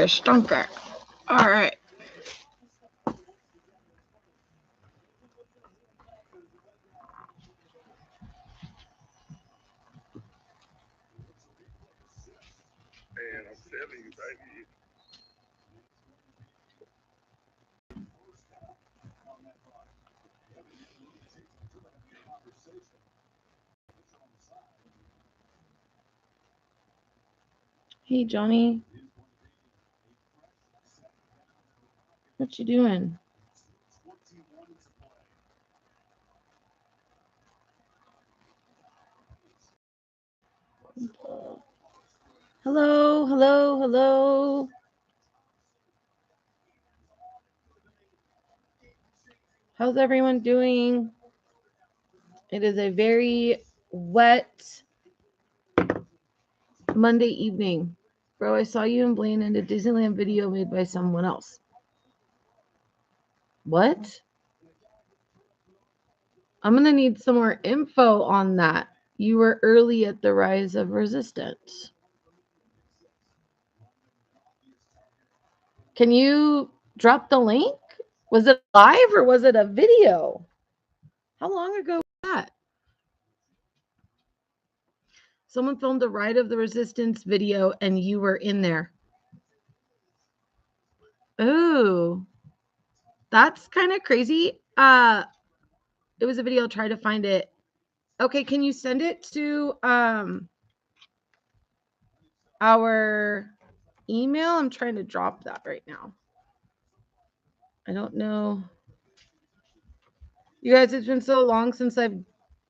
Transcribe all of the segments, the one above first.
Stunker. All right. Hey, Johnny. What you doing? Hello. How's everyone doing? It is a very wet Monday evening. Bro, I saw you and Blaine in a Disneyland video made by someone else. What? I'm going to need some more info on that. You were early at the rise of resistance. Can you drop the link? Was it live or was it a video? How long ago was that? Someone filmed a Ride of the Resistance video and you were in there. Oh, that's kind of crazy. It was a video. I'll try to find it. Okay, can you send it to our email? I'm trying to drop that right now. I don't know. You guys, it's been so long since I've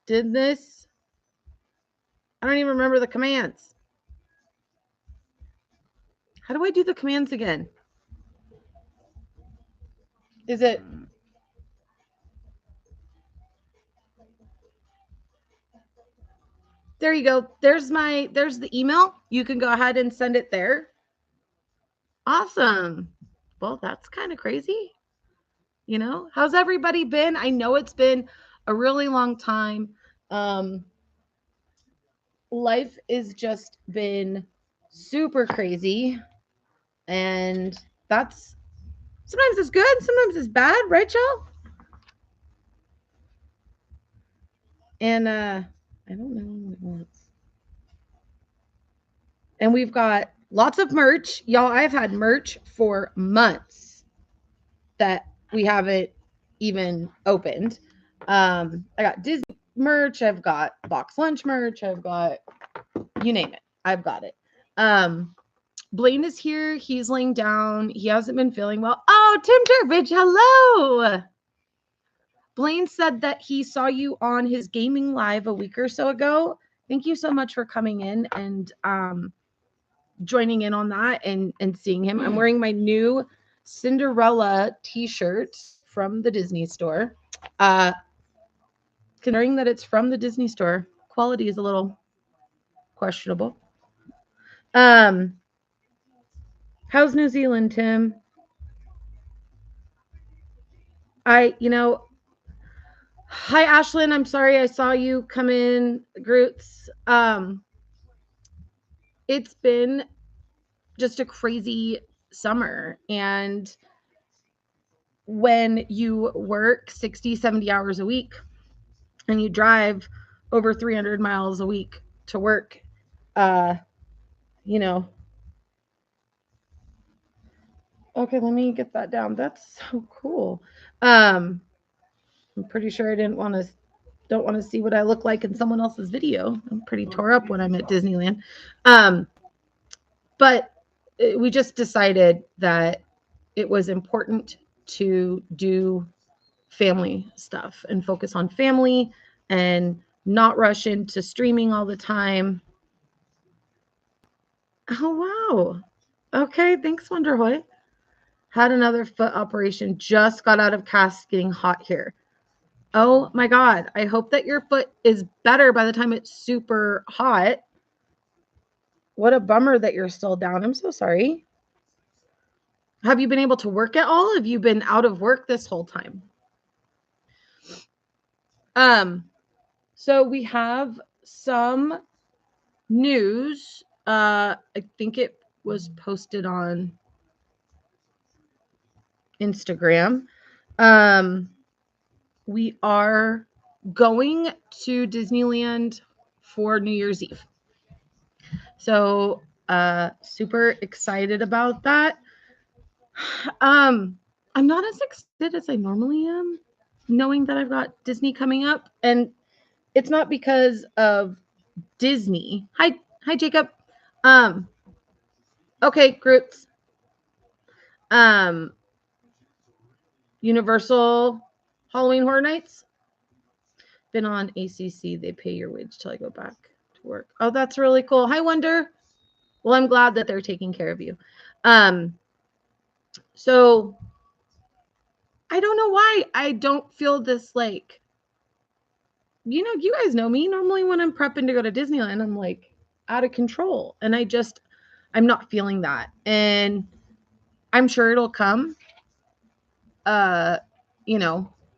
did this. I don't even remember the commands. How do I do the commands again? Is it? There you go. There's the email. You can go ahead and send it there. Awesome. Well, that's kind of crazy. You know, how's everybody been? I know it's been a really long time. Life has just been super crazy. And that's sometimes it's good, sometimes it's bad, right, y'all? And I don't know what it wants. And we've got lots of merch. Y'all, I've had merch for months that we haven't even opened. I got Disney merch, I've got box lunch merch, I've got you name it. I've got it. Blaine is here. He's laying down. He hasn't been feeling well. Oh, Tim Turbidge, hello. Blaine said that he saw you on his gaming live a week or so ago. Thank you so much for coming in and joining in on that and seeing him. I'm wearing my new Cinderella t-shirt from the Disney store. Considering that it's from the Disney store, quality is a little questionable. How's New Zealand, Tim? Hi, Ashlyn. I'm sorry I saw you come in, Groots. It's been just a crazy summer. And when you work 60, 70 hours a week and you drive over 300 miles a week to work, you know. Okay, let me get that down. That's so cool. I'm pretty sure I don't want to see what I look like in someone else's video. I'm pretty tore up when I'm at Disneyland. But we just decided that it was important to do family stuff and focus on family and not rush into streaming all the time. Oh, wow. Okay, thanks, Wonderhoy. Had another foot operation, just got out of cast, getting hot here. Oh my God. I hope that your foot is better by the time it's super hot. What a bummer that you're still down. I'm so sorry. Have you been able to work at all? Have you been out of work this whole time? So we have some news. I think it was posted on Instagram. We are going to Disneyland for New Year's Eve. So super excited about that. I'm not as excited as I normally am, knowing that I've got Disney coming up. And it's not because of Disney. Hi Jacob. Um okay, groups. Um Universal Halloween Horror Nights. Been on ACC. They pay your wage till I go back to work. Oh, that's really cool. Hi Wonder. Well, I'm glad that they're taking care of you. So I don't know why I don't feel this like, you guys know me. Normally when I'm prepping to go to Disneyland, I'm like out of control. And I'm not feeling that. And I'm sure it'll come. Uh,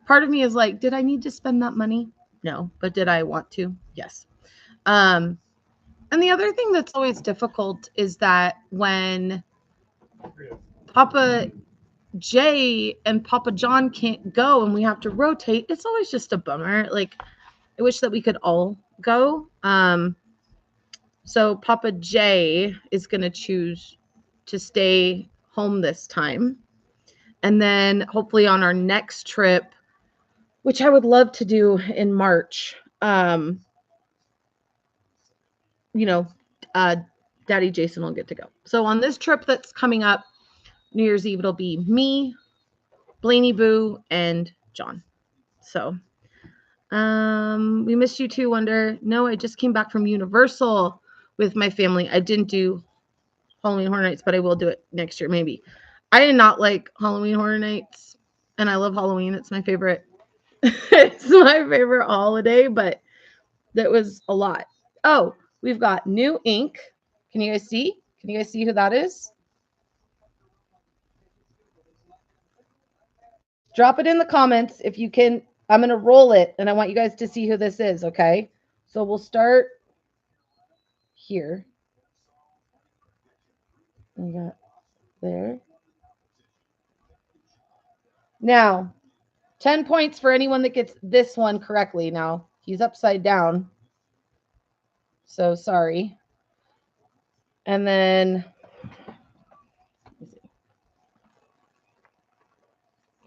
part of me is like, did I need to spend that money? No. But did I want to? Yes. And the other thing that's always difficult is that when Papa Jay and Papa John can't go and we have to rotate, it's always just a bummer. Like, I wish that we could all go. So Papa Jay is going to choose to stay home this time. And then hopefully on our next trip, which I would love to do in March, Daddy Jason will get to go. So on this trip that's coming up, New Year's Eve, it'll be me, Blaney Boo, and John. So we missed you too, Wonder. No, I just came back from Universal with my family. I didn't do Halloween Horror Nights, but I will do it next year, maybe. I did not like Halloween Horror Nights, and I love Halloween. It's my favorite. It's my favorite holiday, but that was a lot. Oh, we've got new ink. Can you guys see? Can you guys see who that is? Drop it in the comments if you can. I'm going to roll it, and I want you guys to see who this is, okay? So we'll start here. We got there. Now, 10 points for anyone that gets this one correctly. Now, he's upside down. So sorry. And then,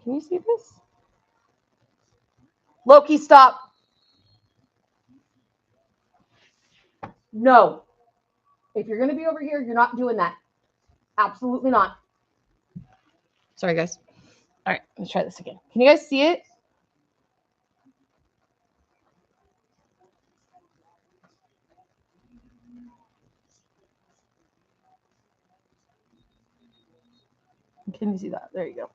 can you see this? Loki, stop. No. If you're going to be over here, you're not doing that. Absolutely not. Sorry, guys. All right, let's try this again. Can you guys see it? Can you see that? There you go.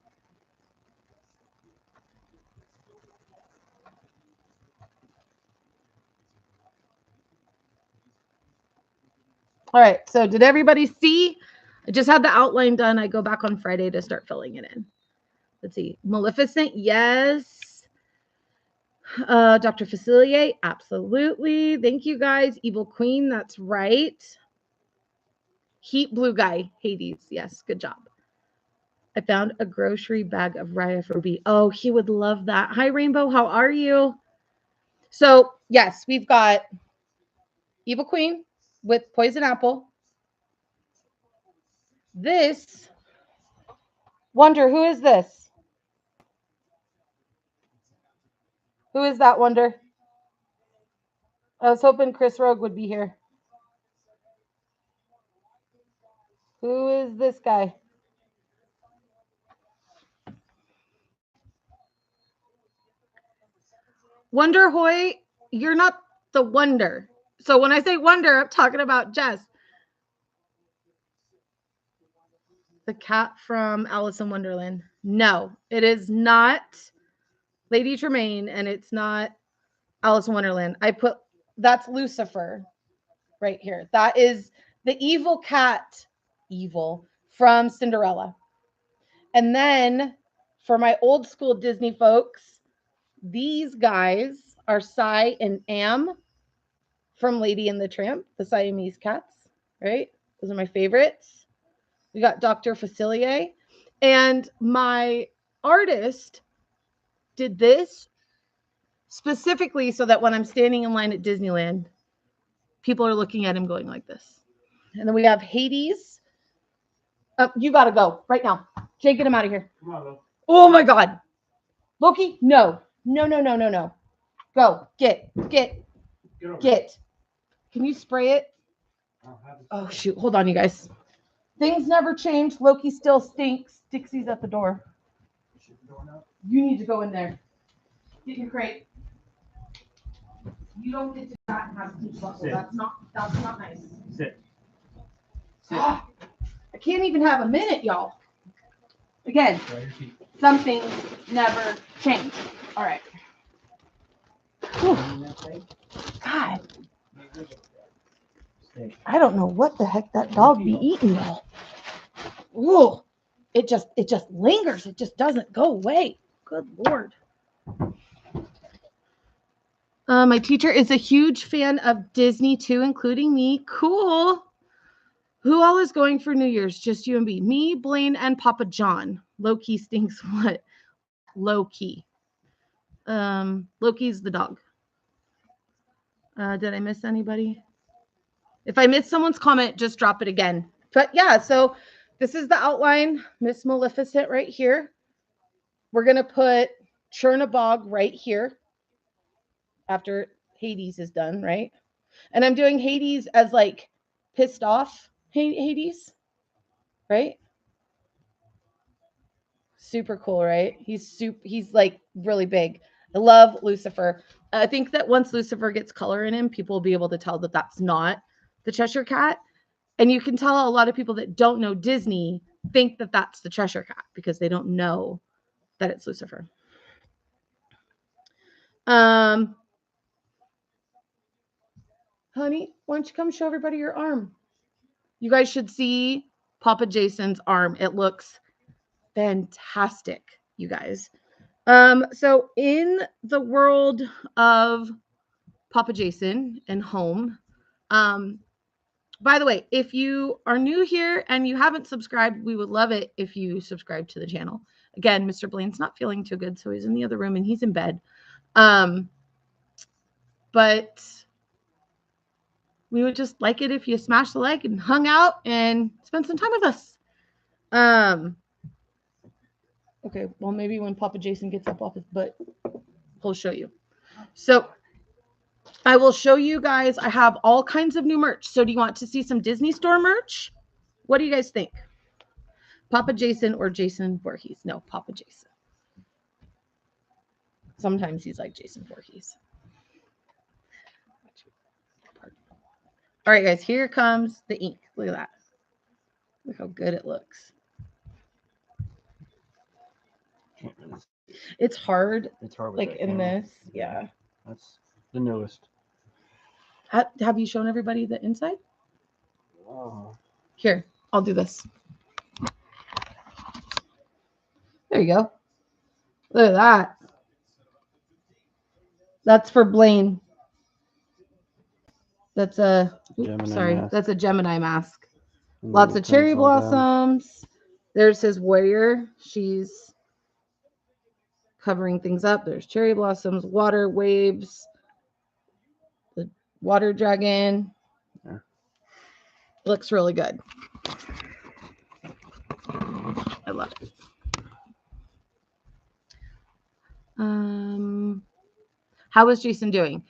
All right, so did everybody see? I just had the outline done. I go back on Friday to start filling it in. Let's see. Maleficent, yes. Dr. Facilier, absolutely. Thank you, guys. Evil Queen, that's right. Heat Blue Guy, Hades, yes, good job. I found a grocery bag of Raya for B. Oh, he would love that. Hi, Rainbow, how are you? So, yes, we've got Evil Queen with Poison Apple. This, Wonder, who is this? Who is that, Wonder? I was hoping Chris Rogue would be here. Who is this guy? Wonder Hoy, you're not the Wonder. So when I say Wonder, I'm talking about Jess. The cat from Alice in Wonderland. No, it is not Lady Tremaine, and it's not Alice in Wonderland. That's Lucifer right here. That is the evil cat, evil, from Cinderella. And then for my old school Disney folks, these guys are Cy and Am from Lady and the Tramp, the Siamese cats, right? Those are my favorites. We got Dr. Facilier. And my artist did this specifically so that when I'm standing in line at Disneyland, people are looking at him going like this. And then we have Hades. You got to go right now. Jake, get him out of here. Come on, Lo. Oh my God. Loki, no. No, no, no, no, no. Go. Get. Can you spray it? Oh, shoot. Hold on, you guys. Things never change. Loki still stinks. Dixie's at the door. You need to go in there. Get your crate. You don't get to that and have peach buckle. That's not nice. Sit. I can't even have a minute, y'all. Again, some things never change. All right. Whew. God. I don't know what the heck that dog be eating, y'all. Ooh. It just lingers. It just doesn't go away. Good Lord. My teacher is a huge fan of Disney too, including me. Cool. Who all is going for New Year's? Just you and me. Me, Blaine, and Papa John. Loki stinks what? Loki. Loki's the dog. Did I miss anybody? If I missed someone's comment, just drop it again. But yeah, so this is the outline. Miss Maleficent right here. We're going to put Chernabog right here after Hades is done, right? And I'm doing Hades as like pissed off Hades, right? Super cool, right? He's like really big. I love Lucifer. I think that once Lucifer gets color in him, people will be able to tell that that's not the Cheshire Cat. And you can tell a lot of people that don't know Disney think that that's the Cheshire Cat because they don't know that it's Lucifer. Honey, why don't you come show everybody your arm? You guys should see Papa Jason's arm. It looks fantastic, you guys. So in the world of Papa Jason and home, by the way, if you are new here and you haven't subscribed, we would love it if you subscribe to the channel. Again, Mr. Blaine's not feeling too good, so he's in the other room and he's in bed. But we would just like it if you smash the like and hung out and spend some time with us. Okay, well, maybe when Papa Jason gets up off his butt, he'll show you. So I will show you guys. I have all kinds of new merch. So do you want to see some Disney Store merch? What do you guys think? Papa Jason or Jason Voorhees? No, Papa Jason. Sometimes he's like Jason Voorhees. All right, guys, here comes the ink. Look at that. Look how good it looks. It's hard. It's hard. Like in this. Yeah. That's the newest. Have you shown everybody the inside? Oh. Here, I'll do this. There you go. Look at that. That's for Blaine. That's a that's a Gemini mask. Lots of cherry blossoms. There's his warrior. She's covering things up. There's cherry blossoms, water, waves, the water dragon. Yeah. Looks really good. I love it. How is Jason doing?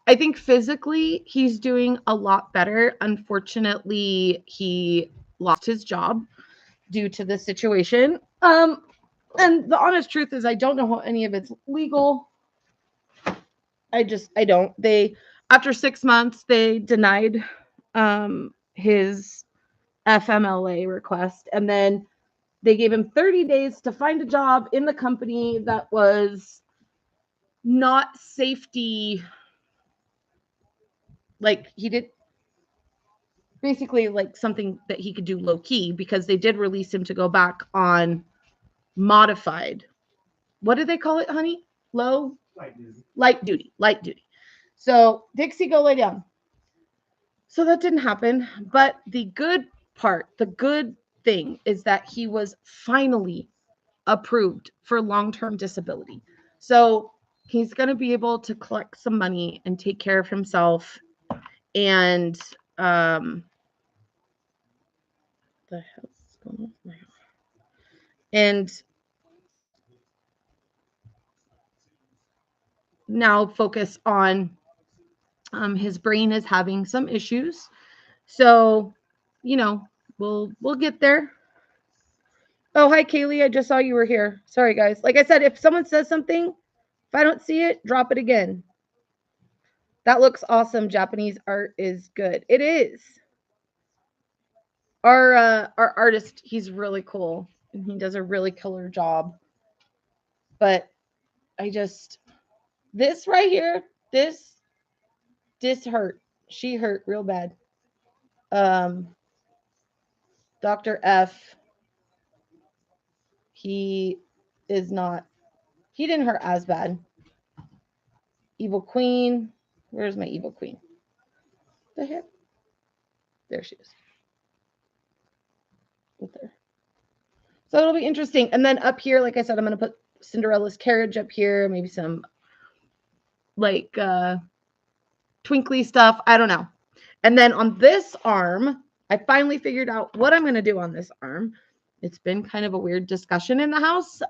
I think physically he's doing a lot better. Unfortunately, he lost his job due to the situation. And the honest truth is I don't know how any of it's legal. I don't. After 6 months, they denied his FMLA request. And then they gave him 30 days to find a job in the company that was not safety. Like he did basically like something that he could do low key because they did release him to go back on modified. What do they call it, honey? Light duty. So, Dixie, go lay down. So that didn't happen. But the good part, the good thing is that he was finally approved for long term disability. So he's going to be able to collect some money and take care of himself. And, the hell's going on? And now focus on his brain is having some issues. So, you know, we'll get there. Oh, hi Kaylee. I just saw you were here. Sorry guys. Like I said, if someone says something, if I don't see it, drop it again. That looks awesome. Japanese art is good. It is. Our artist, he's really cool and he does a really killer job. But I just this right here, this hurt. She hurt real bad. Um Dr. F, he is not he didn't hurt as bad. Evil Queen. Where's my Evil Queen? The heck? There she is. Right there. So it'll be interesting. And then up here, like I said, I'm gonna put Cinderella's carriage up here, maybe some like twinkly stuff. I don't know. And then on this arm, I finally figured out what I'm gonna do on this arm. It's been kind of a weird discussion in the house.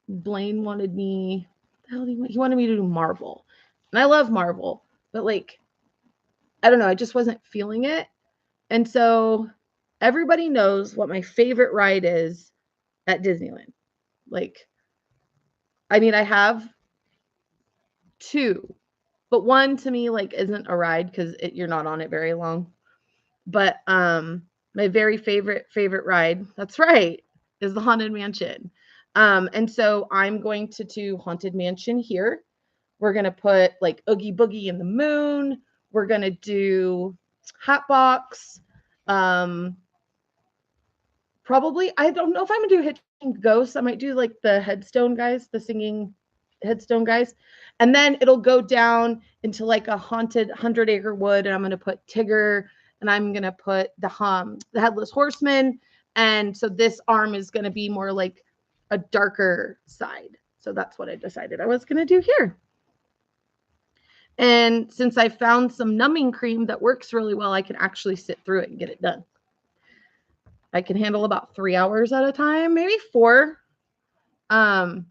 Blaine wanted me, the hell he wanted me to do Marvel. And I love Marvel, but like, I don't know, I just wasn't feeling it. And so everybody knows what my favorite ride is at Disneyland. Like, I mean, I have two, but one to me like isn't a ride because you're not on it very long. But my very favorite ride, that's right, is the Haunted Mansion. And so I'm going to do Haunted Mansion here. We're gonna put like Oogie Boogie in the Moon. We're gonna do Hatbox. Um, Probably, I don't know if I'm gonna do Hitching Ghosts. I might do like the Headstone guys, the singing Headstone guys, and then it'll go down into like a haunted 100 Acre Wood, and I'm gonna put Tigger, and I'm gonna put the Headless Horseman, and so this arm is gonna be more like a darker side. So that's what I decided I was gonna do here. And since I found some numbing cream that works really well, I can actually sit through it and get it done. I can handle about 3 hours at a time, maybe 4. Um,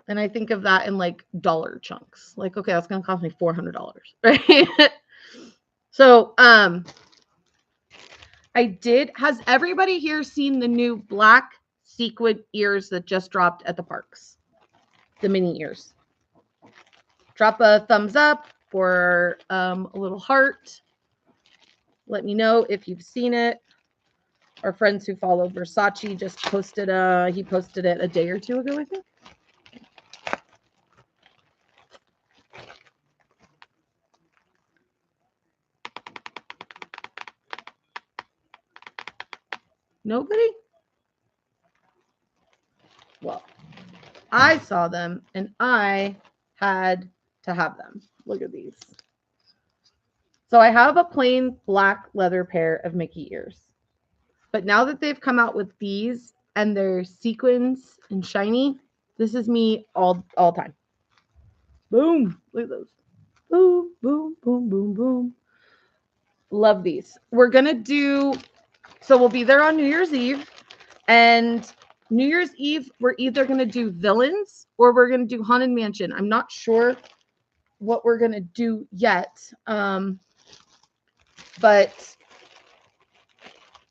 and I think of that in like dollar chunks. Like, okay, that's gonna cost me $400, right? So, I did. Has everybody here seen the new black sequin ears that just dropped at the parks? The mini ears. Drop a thumbs up or a little heart. Let me know if you've seen it. Our friends who follow Versace just posted he posted it a day or two ago, I think. Nobody? Well, I saw them and I had to have them. Look at these. So I have a plain black leather pair of Mickey ears. But now that they've come out with these and they're sequins and shiny, this is me all time. Boom. Look at those. Boom, boom, boom, boom, boom. Love these. We're going to do, so we'll be there on New Year's Eve. And New Year's Eve, we're either going to do Villains or we're going to do Haunted Mansion. I'm not sure what we're going to do yet. But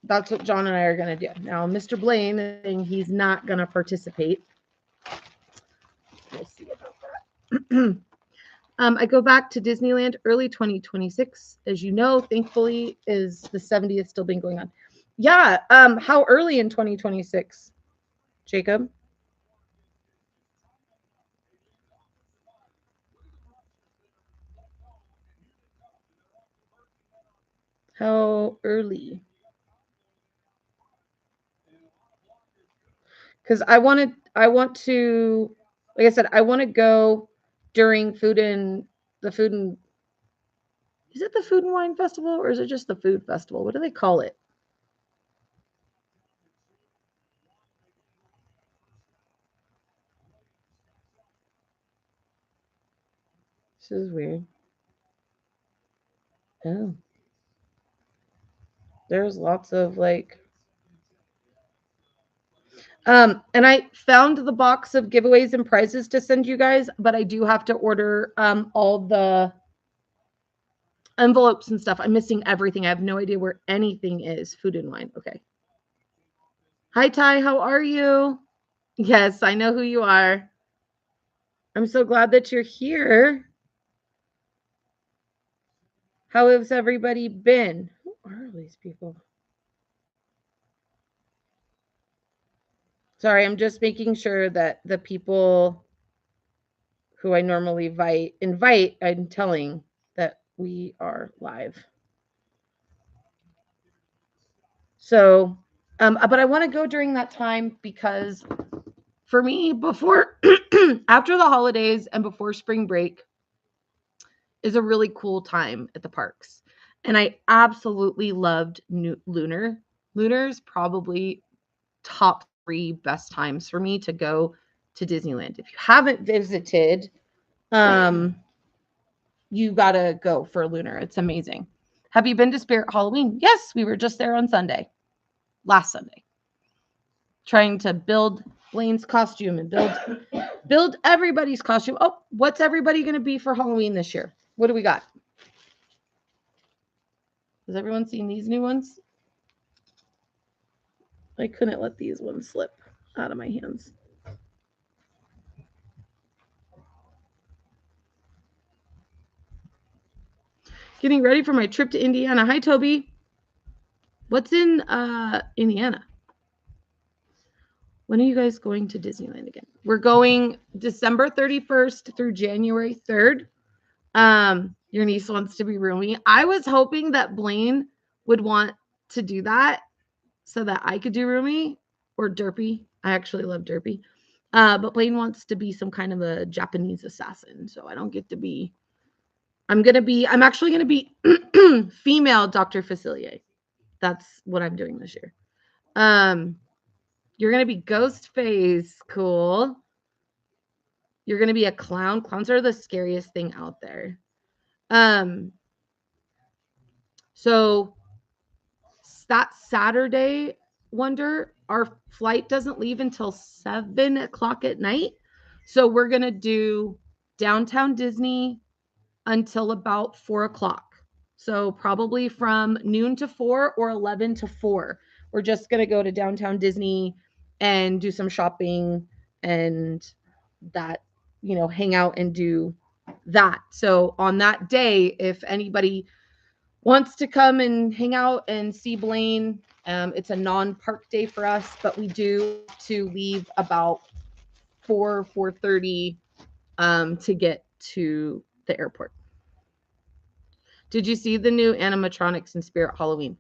that's what John and I are going to do. Now, Mr. Blaine, he's not going to participate. We'll see about that. I go back to Disneyland early 2026. As you know, thankfully, is the 70th still been going on. Yeah. How early in 2026, Jacob? How early? Because I want to, like I said, I want to go during the food and is it the food and wine festival or is it just the food festival? What do they call it? This is weird. Oh, there's lots of like and I found the box of giveaways and prizes to send you guys, but I do have to order all the envelopes and stuff. I'm missing everything. I have no idea where anything is. Food and wine. Okay. Hi Ty, how are you? Yes, I know who you are. I'm so glad that you're here. How has everybody been? Who are these people? Sorry, I'm just making sure that the people who I normally invite, I'm telling that we are live. So, but I want to go during that time because for me, before, after the holidays and before spring break is a really cool time at the parks. And I absolutely loved Lunar. Lunar is probably top 3 best times for me to go to Disneyland. If you haven't visited, um, you gotta go for Lunar. It's amazing. Have you been to Spirit Halloween? Yes, we were just there on Sunday, last Sunday, trying to build Blaine's costume and build everybody's costume. Oh, what's everybody gonna be for Halloween this year? What do we got? Has everyone seen these new ones? I couldn't let these ones slip out of my hands. Getting ready for my trip to Indiana. Hi, Toby. What's in Indiana? When are you guys going to Disneyland again? We're going December 31st through January 3rd. Your niece wants to be roomie. I was hoping that Blaine would want to do that so that I could do roomie or Derpy. I actually love Derpy. But Blaine wants to be some kind of a Japanese assassin, so I don't get to be. I'm actually gonna be female Dr. Facilier. That's what I'm doing this year. You're gonna be Ghostface. Cool. You're gonna be a clown. Clowns are the scariest thing out there. Um, so that Saturday, Wonder, our flight doesn't leave until 7 o'clock at night. So we're gonna do downtown Disney until about 4 o'clock. So probably from noon to 4 or 11 to 4. We're just gonna go to downtown Disney and do some shopping and that, hang out and do that. So on that day, if anybody wants to come and hang out and see Blaine, it's a non-park day for us, but we do have to leave about 4:30 to get to the airport. Did you see the new animatronics in Spirit Halloween?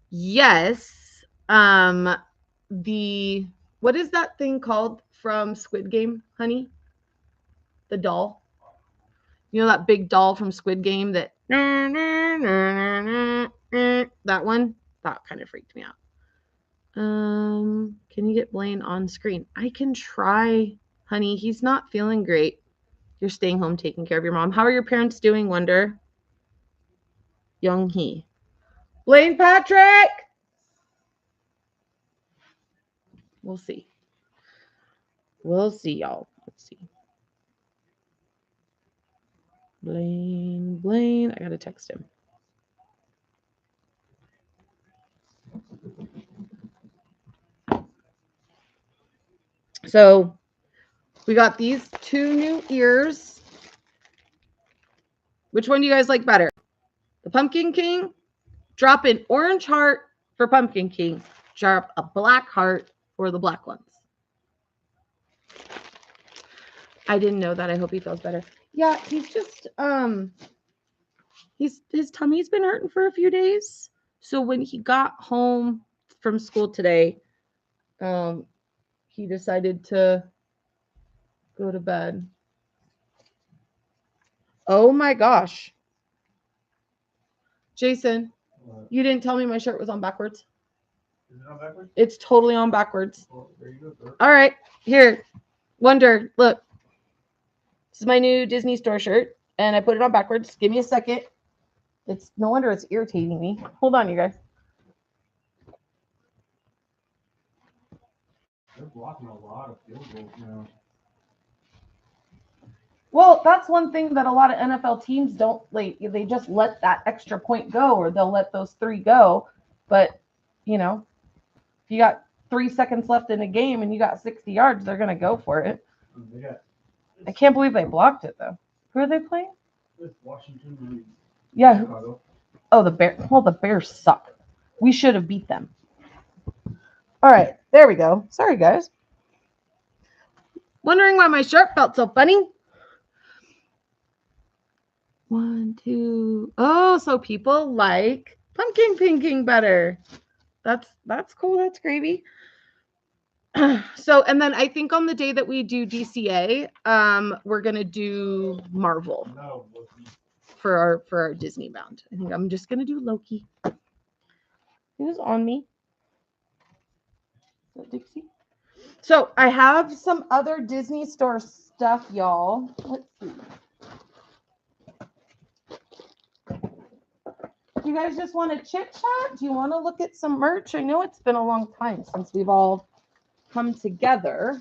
Yes. The what is that thing called from Squid Game, honey? The doll. You know that big doll from Squid Game that that one? That kind of freaked me out. Can you get Blaine on screen? I can try, honey. He's not feeling great. You're staying home taking care of your mom. How are your parents doing, Wonder? Young Hee. Blaine Patrick! We'll see. We'll see, y'all. Let's see. Blaine. I gotta text him. So we got these 2 new ears. Which one do you guys like better? The Pumpkin King? Drop an orange heart for Pumpkin King. Drop a black heart for the black ones. I didn't know that. I hope he feels better. Yeah, he's just his tummy's been hurting for a few days. So when he got home from school today, he decided to go to bed. Oh my gosh. Jason, What? you didn't tell me my shirt was on backwards. Is it on backwards? It's totally on backwards. Well, there you go, sir. All right, here. Wonder, look. This is my new Disney store shirt, and I put it on backwards. Give me a second. It's no wonder it's irritating me. Hold on, you guys. They're blocking a lot of field goals now. Well, that's one thing that a lot of NFL teams don't like. They just let that extra point go, or they'll let those three go. But, you know, if you got 3 seconds left in a game and you got 60 yards, they're going to go for it. They got I can't believe they blocked it, though. Who are they playing? it's Washington and Yeah. Chicago. Oh, the Bears. Well, the Bears suck. We should have beat them. All right. There we go. Sorry, guys. Wondering why my shirt felt so funny? 1, 2. Oh, so people like pumpkin pinking better. That's cool. That's gravy. So, and then I think on the day that we do DCA, we're gonna do Marvel No, Loki. for our Disney bound. I think I'm just gonna do Loki. Who's on me? Is that Dixie? So I have some other Disney store stuff, y'all. Let's see. Do you guys just want to chit chat? Do you want to look at some merch? I know it's been a long time since we've all come together.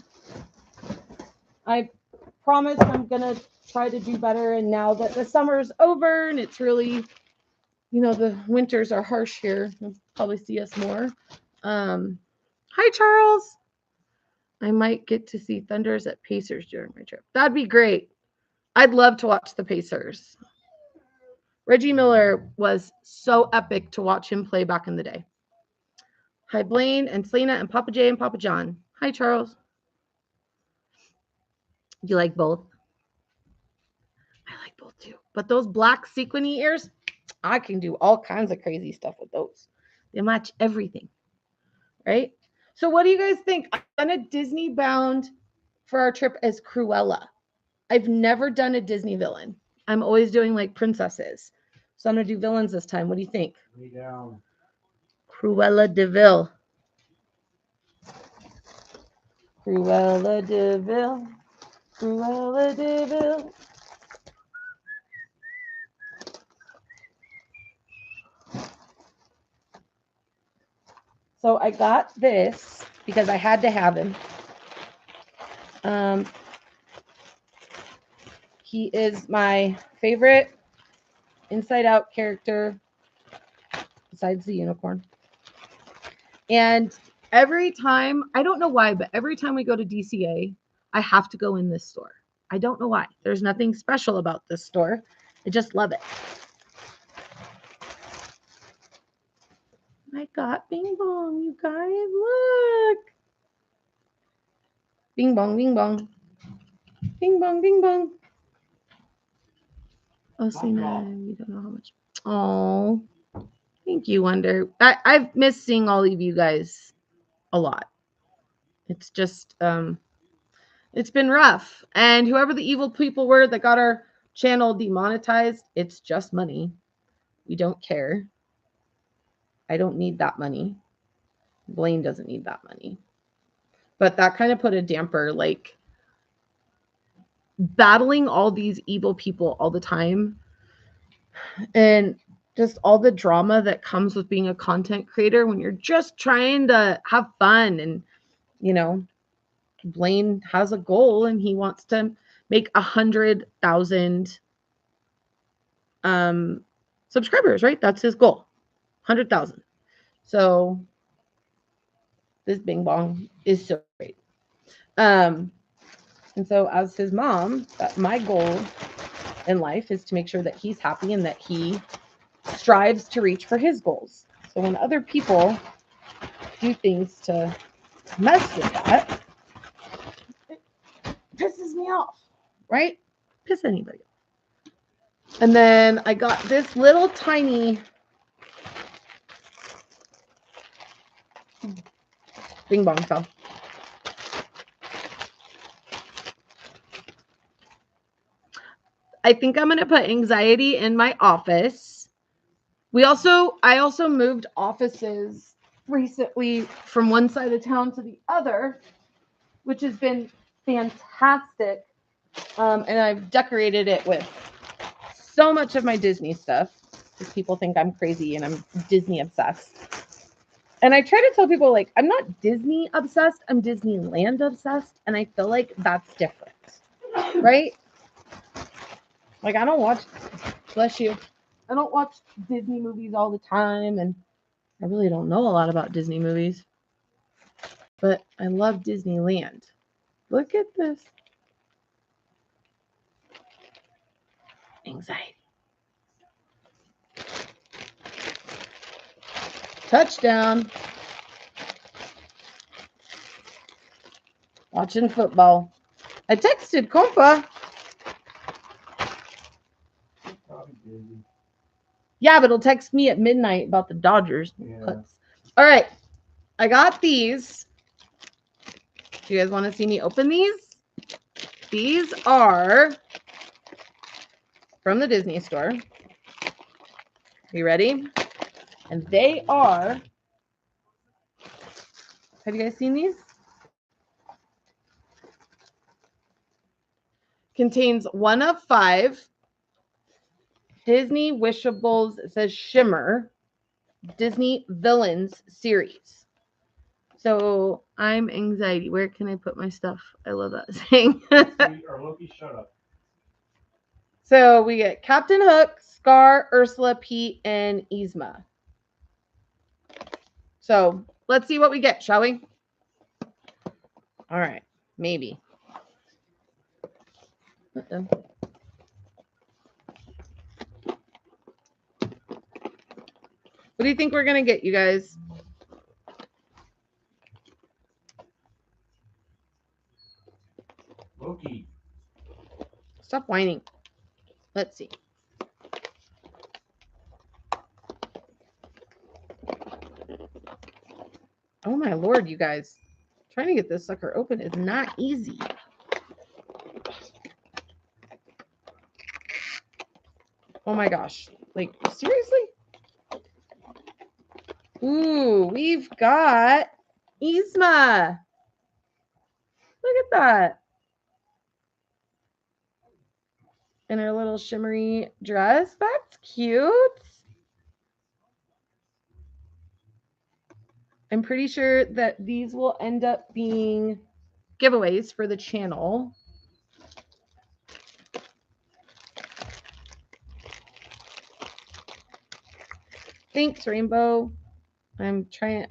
I promise I'm gonna try to do better. And now that the summer's over and it's really, you know, the winters are harsh here, you'll probably see us more. Hi, Charles. I might get to see Thunders at Pacers during my trip. That'd be great. I'd love to watch the Pacers. Reggie Miller was so epic to watch him play back in the day. Hi, Blaine and Selena and Papa J and Papa John. Hi, Charles. You like both? I like both too. But those black sequiny ears, I can do all kinds of crazy stuff with those. They match everything, right? So, what do you guys think? I've done a Disney bound for our trip as Cruella. I've never done a Disney villain. I'm always doing like princesses. So, I'm going to do villains this time. What do you think? Lay down. Cruella de Vil. Cruella de Vil. Cruella de Vil. So I got this because I had to have him. He is my favorite Inside Out character besides the unicorn. And every time, I don't know why, but every time we go to DCA, I have to go in this store. I don't know why. There's nothing special about this store. I just love it. I got Bing Bong, you guys. Look. Bing Bong, Bing Bong. Bing Bong, Bing Bong. Oh, Selena, you don't know how much. Oh, thank you, Wonder. I've missed seeing all of you guys a lot. It's just, it's been rough. And whoever the evil people were that got our channel demonetized, it's just money. We don't care. I don't need that money. Blaine doesn't need that money. But that kind of put a damper, like battling all these evil people all the time. And just all the drama that comes with being a content creator when you're just trying to have fun. And, you know, Blaine has a goal and he wants to make 100,000 subscribers, right? That's his goal. 100,000. So this Bing Bong is so great. And so as his mom, my goal in life is to make sure that he's happy and that he strives to reach for his goals. So when other people do things to mess with that, it pisses me off, right? Piss anybody off. And then I got this little tiny Bing Bong fell. I think I'm going to put anxiety in my office. I also moved offices recently from one side of town to the other, which has been fantastic. And I've decorated it with so much of my Disney stuff because people think I'm crazy and I'm Disney obsessed. And I try to tell people, like, I'm not Disney obsessed, I'm Disneyland obsessed. And I feel like that's different, right? Like, I don't watch, bless you, I don't watch Disney movies all the time. And I really don't know a lot about Disney movies. But I love Disneyland. Look at this. Anxiety. Touchdown. Watching football. I texted Compa. Probably busy. Yeah, but it'll text me at midnight about the Dodgers. Yeah. All right. I got these. Do you guys want to see me open these? These are from the Disney store. You ready? And they are. Have you guys seen these? Contains 1 of 5 Disney Wishables. It says Shimmer Disney Villains series. So I'm anxiety. Where can I put my stuff? I love that saying. Or Loki, shut up. So we get Captain Hook, Scar, Ursula, Pete, and Yzma. So let's see what we get, shall we? All right, maybe. Uh-oh. What do you think we're going to get, you guys? Loki. Stop whining. Let's see. Oh my Lord, you guys. Trying to get this sucker open is not easy. Oh my gosh. Like, seriously? Ooh, we've got Yzma. Look at that. In her little shimmery dress. That's cute. I'm pretty sure that these will end up being giveaways for the channel. Thanks, Rainbow. I'm trying,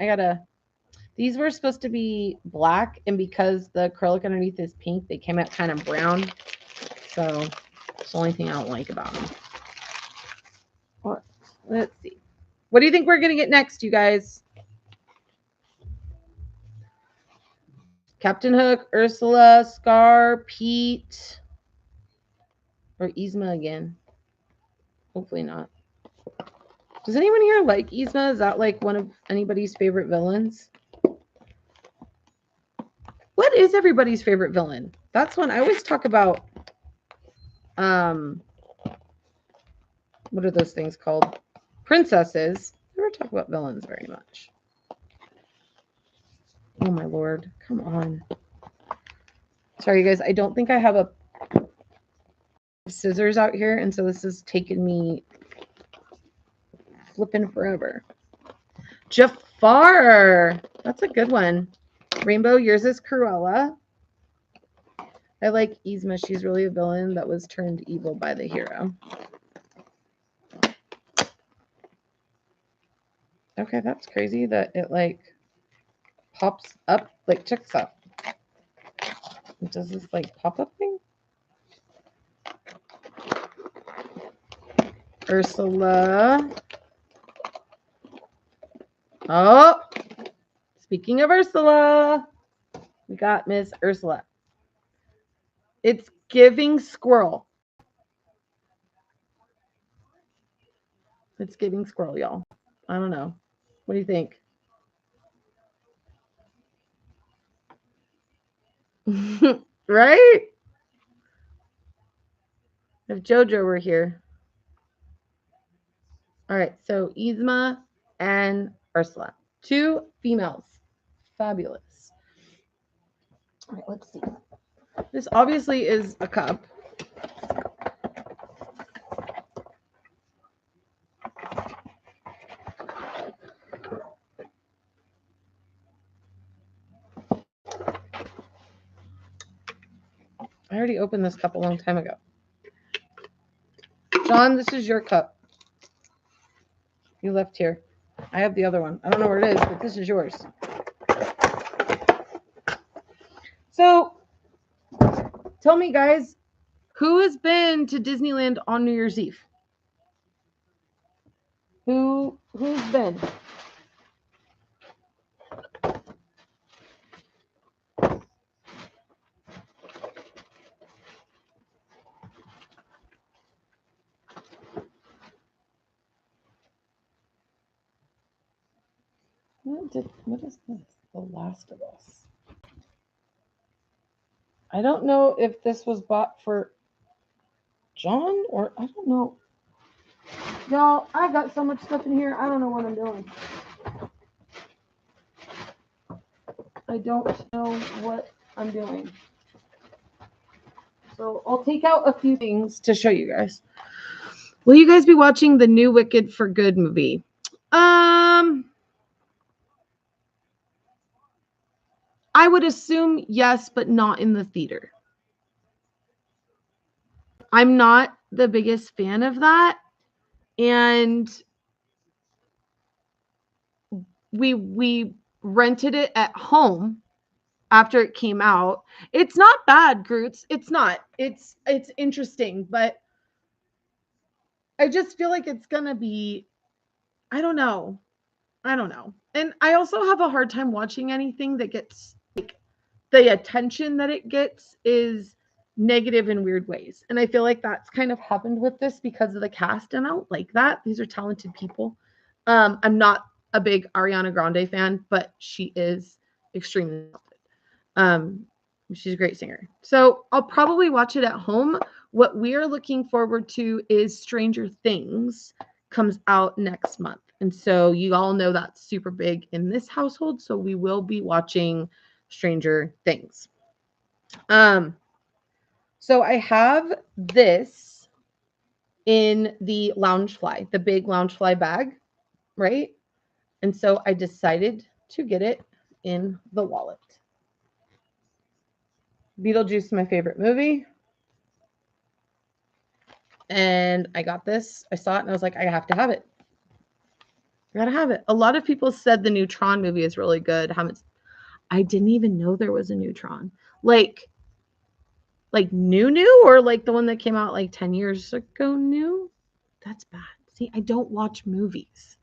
these were supposed to be black, and because the acrylic underneath is pink, they came out kind of brown. So it's the only thing I don't like about them. Let's see. What do you think we're going to get next, you guys? Captain Hook, Ursula, Scar, Pete, or Yzma again? Hopefully not. Does anyone here like Yzma? Is that like one of anybody's favorite villains? What is everybody's favorite villain? That's one I always talk about. What are those things called? Princesses. Never talk about villains very much. Oh my Lord. Come on. Sorry, you guys. I don't think I have a scissors out here, and so this has taken me flipping forever. Jafar. That's a good one. Rainbow, yours is Cruella. I like Yzma. She's really a villain that was turned evil by the hero. Okay, that's crazy that it like pops up. Like, check this out. Does this like pop up thing? Ursula. Oh, speaking of Ursula, we got Miss Ursula. It's giving squirrel. It's giving squirrel, y'all. I don't know. What do you think? Right? If Jojo were here. All right, so Yzma and Ursula. 2 females. Fabulous. All right, let's see. This obviously is a cup. I already opened this cup a long time ago. John, this is your cup. You left here. I have the other one. I don't know where it is, but this is yours. So, tell me, guys, who has been to Disneyland on New Year's Eve? Who's been? What is this? The Last of Us. I don't know if this was bought for John or I don't know. Y'all, I've got so much stuff in here. I don't know what I'm doing. I don't know what I'm doing. So I'll take out a few things to show you guys. Will you guys be watching the new Wicked for Good movie? I would assume yes, but not in the theater. I'm not the biggest fan of that. And we rented it at home after it came out. It's not bad, Groots. It's not. It's interesting, but I just feel like it's gonna be, I don't know. And I also have a hard time watching anything that gets like the attention that it gets is negative in weird ways. And I feel like that's kind of happened with this because of the cast, and I don't like that. These are talented people. I'm not a big Ariana Grande fan, but she is extremely talented. She's a great singer. So I'll probably watch it at home. What we are looking forward to is Stranger Things comes out next month. And so you all know that's super big in this household. So we will be watching Stranger Things. So I have this in the Loungefly, the big Loungefly bag, right? And so I decided to get it in the wallet. Beetlejuice is my favorite movie. And I got this. I saw it and I was like, I have to have it. I gotta have it. A lot of people said the new Tron movie is really good. I didn't even know there was a new Tron. Like new or like the one that came out like 10 years ago new? That's bad. See, I don't watch movies.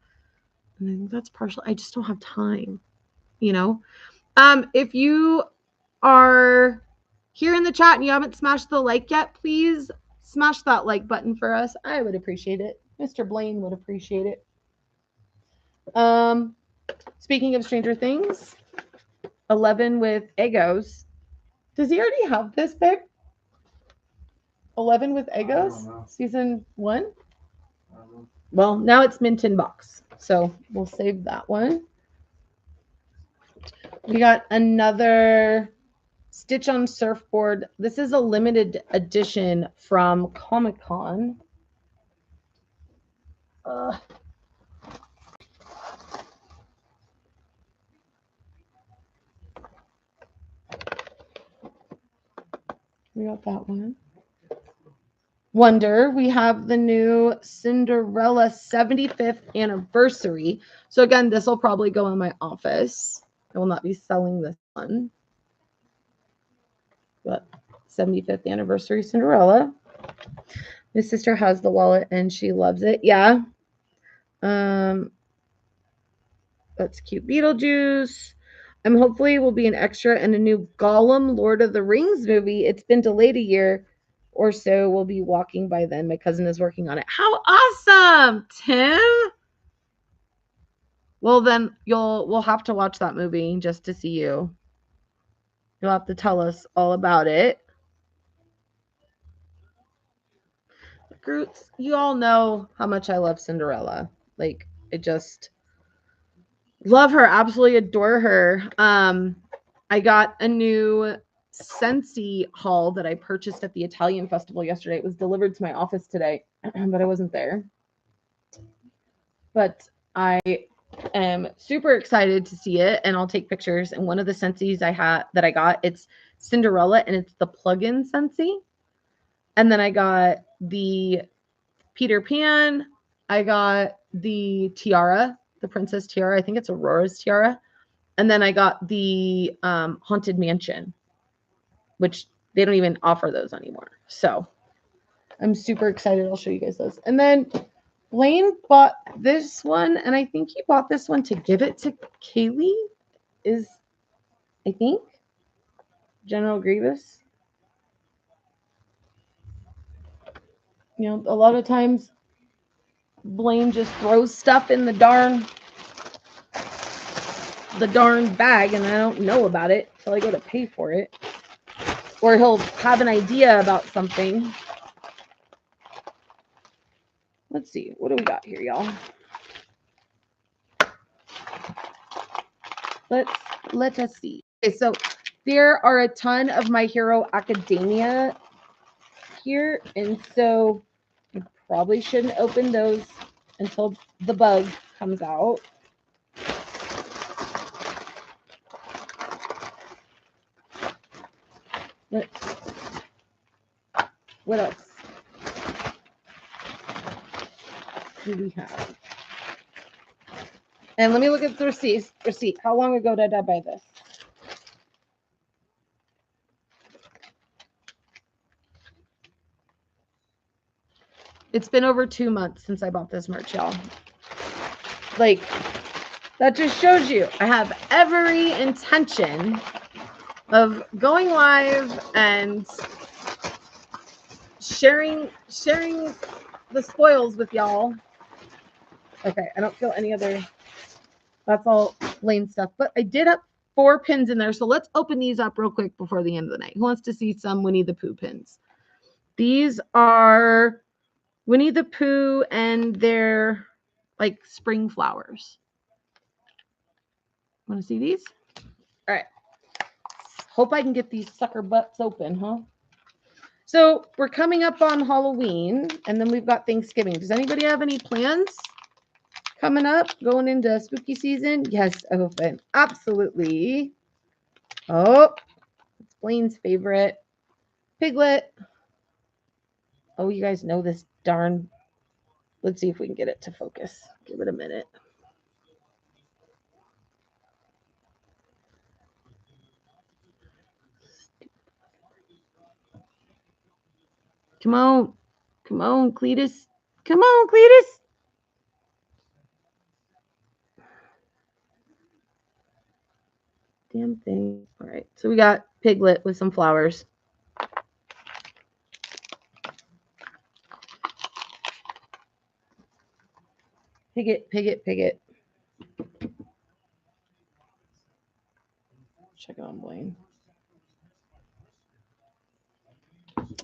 And that's partial. I just don't have time, you know? If you are here in the chat and you haven't smashed the like yet, please smash that like button for us. I would appreciate it. Mr. Blaine would appreciate it. Speaking of Stranger Things, 11 with Eggos. Does he already have this pick? 11 with Eggos? Season 1? Well, now it's mint in box. So we'll save that one. We got another Stitch on Surfboard. This is a limited edition from Comic-Con. We got that one. Wonder. We have the new Cinderella 75th anniversary. So again, this will probably go in my office. I will not be selling this one. But 75th anniversary Cinderella. My sister has the wallet and she loves it. Yeah. That's cute. Beetlejuice. I'm hopefully will be an extra in a new Gollum Lord of the Rings movie. It's been delayed a year or so. We'll be walking by then. My cousin is working on it. How awesome, Tim! Well, then we'll have to watch that movie just to see you. You'll have to tell us all about it. Groots, you all know how much I love Cinderella. Like, I just love her, absolutely adore her. I got a new Scentsy haul that I purchased at the Italian festival yesterday. It was delivered to my office today, but I wasn't there. But I am super excited to see it, and I'll take pictures. And one of the Scentsies I got, it's Cinderella, and it's the plug-in Scentsy. And then I got the Peter Pan. I got the tiara, the princess tiara. I think it's Aurora's tiara. And then I got the Haunted Mansion, which they don't even offer those anymore. So I'm super excited. I'll show you guys those. And then Blaine bought this one, and I think he bought this one to give it to Kaylee. I think, General Grievous. You know, a lot of times Blaine just throws stuff in the darn bag, and I don't know about it until I go to pay for it. Or he'll have an idea about something. Let's see. What do we got here, y'all? Let us see. Okay, so there are a ton of My Hero Academia here, and so I probably shouldn't open those until the bug comes out. What else do we have? And let me look at the receipt. How long ago did I buy this? It's been over 2 months since I bought this merch, y'all. Like, that just shows you I have every intention of going live and sharing the spoils with y'all. Okay, I don't feel any other. That's all plain stuff. But I did have 4 pins in there, so let's open these up real quick before the end of the night. Who wants to see some Winnie the Pooh pins? These are Winnie the Pooh, and they're like spring flowers. Want to see these? All right. Hope I can get these sucker butts open, huh? So we're coming up on Halloween, and then we've got Thanksgiving. Does anybody have any plans coming up, going into spooky season? Yes, open. Absolutely. Oh, it's Blaine's favorite. Piglet. Oh, you guys know this darn. Let's see if we can get it to focus. Give it a minute. Come on. Come on, Cletus. Come on, Cletus. Damn thing. All right. So we got Piglet with some flowers. Piglet. Check it on Blaine.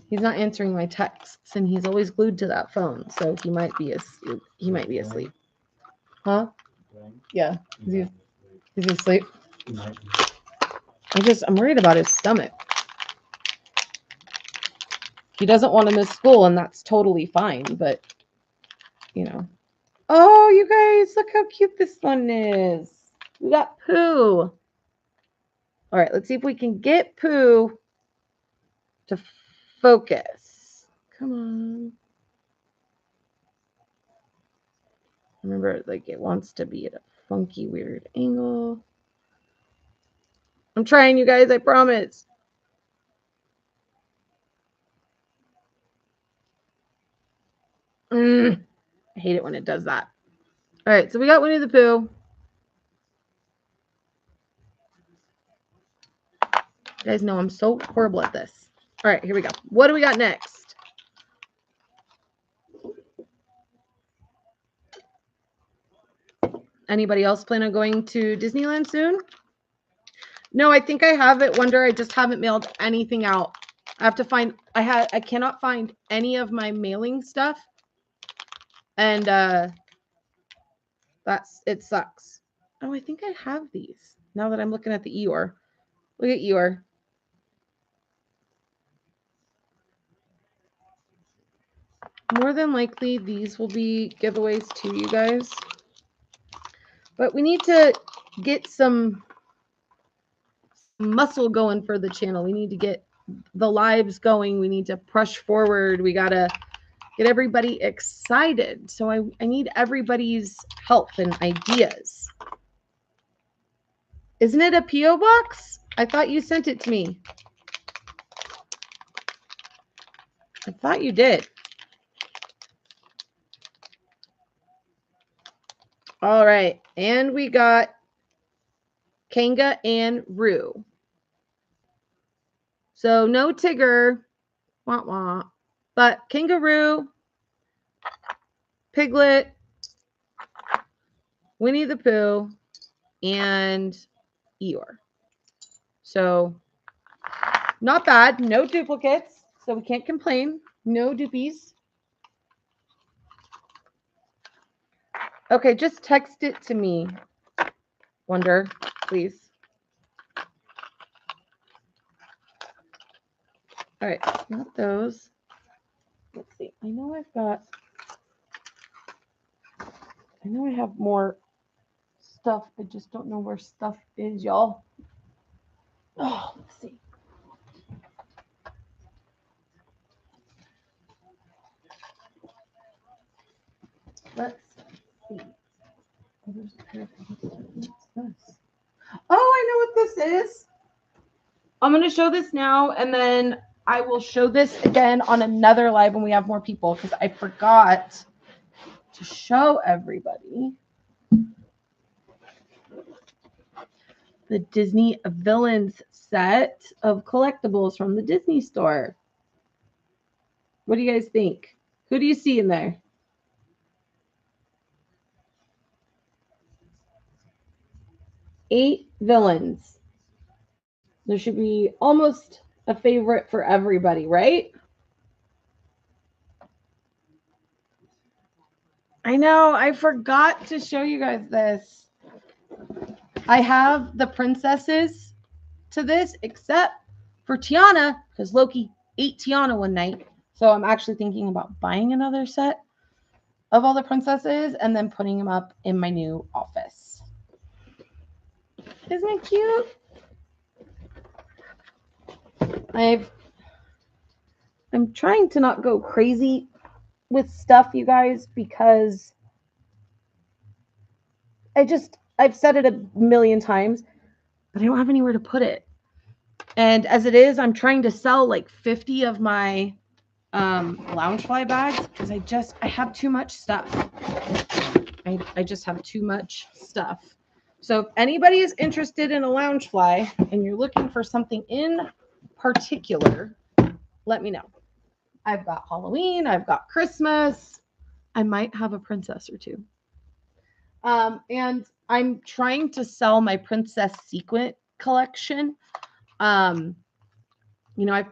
He's not answering my texts, and he's always glued to that phone, so he might be asleep. Huh? Yeah. He's asleep. I'm worried about his stomach. He doesn't want to miss school, and that's totally fine, but you know. Oh, you guys, look how cute this one is. We got Pooh. All right, let's see if we can get Pooh to focus. Come on. Remember, like, it wants to be at a funky, weird angle. I'm trying, you guys, I promise. I hate it when it does that. All right, so we got Winnie the Pooh. You guys know I'm so horrible at this. All right, here we go. What do we got next? Anybody else plan on going to Disneyland soon? No, I think I have it, Wonder. I just haven't mailed anything out I have to find, I cannot find any of my mailing stuff. And it sucks. Oh, I think I have these now that I'm looking at the Eeyore. Look at Eeyore. More than likely, these will be giveaways to you guys. But we need to get some muscle going for the channel. We need to get the lives going. We need to push forward. We got to get everybody excited. So I need everybody's help and ideas. Isn't it a P.O. box? I thought you sent it to me. I thought you did. All right. And we got Kanga and Roo. So no Tigger. Wah, wah. But Kangaroo, Piglet, Winnie the Pooh, and Eeyore. So not bad. No duplicates. So we can't complain. No dupies. Okay, just text it to me, Wonder, please. All right, not those. Let's see. I know I have more stuff. I just don't know where stuff is, y'all. Oh, let's see. Let's see. Oh, there's a pair of what's this? Oh, I know what this is. I'm going to show this now, and then I will show this again on another live when we have more people, because I forgot to show everybody the Disney Villains set of collectibles from the Disney store. What do you guys think? Who do you see in there? Eight villains. There should be almost a favorite for everybody, right? I know, I forgot to show you guys this. I have the princesses to this, except for Tiana, because Loki ate Tiana one night. So I'm actually thinking about buying another set of all the princesses and then putting them up in my new office. Isn't it cute? I'm trying to not go crazy with stuff, you guys, because I've said it a million times, but I don't have anywhere to put it. And as it is, I'm trying to sell like 50 of my Loungefly bags because I have too much stuff. I just have too much stuff. So if anybody is interested in a Loungefly and you're looking for something in particular, let me know. I've got Halloween, I've got Christmas. I might have a princess or two. And I'm trying to sell my princess sequin collection. I've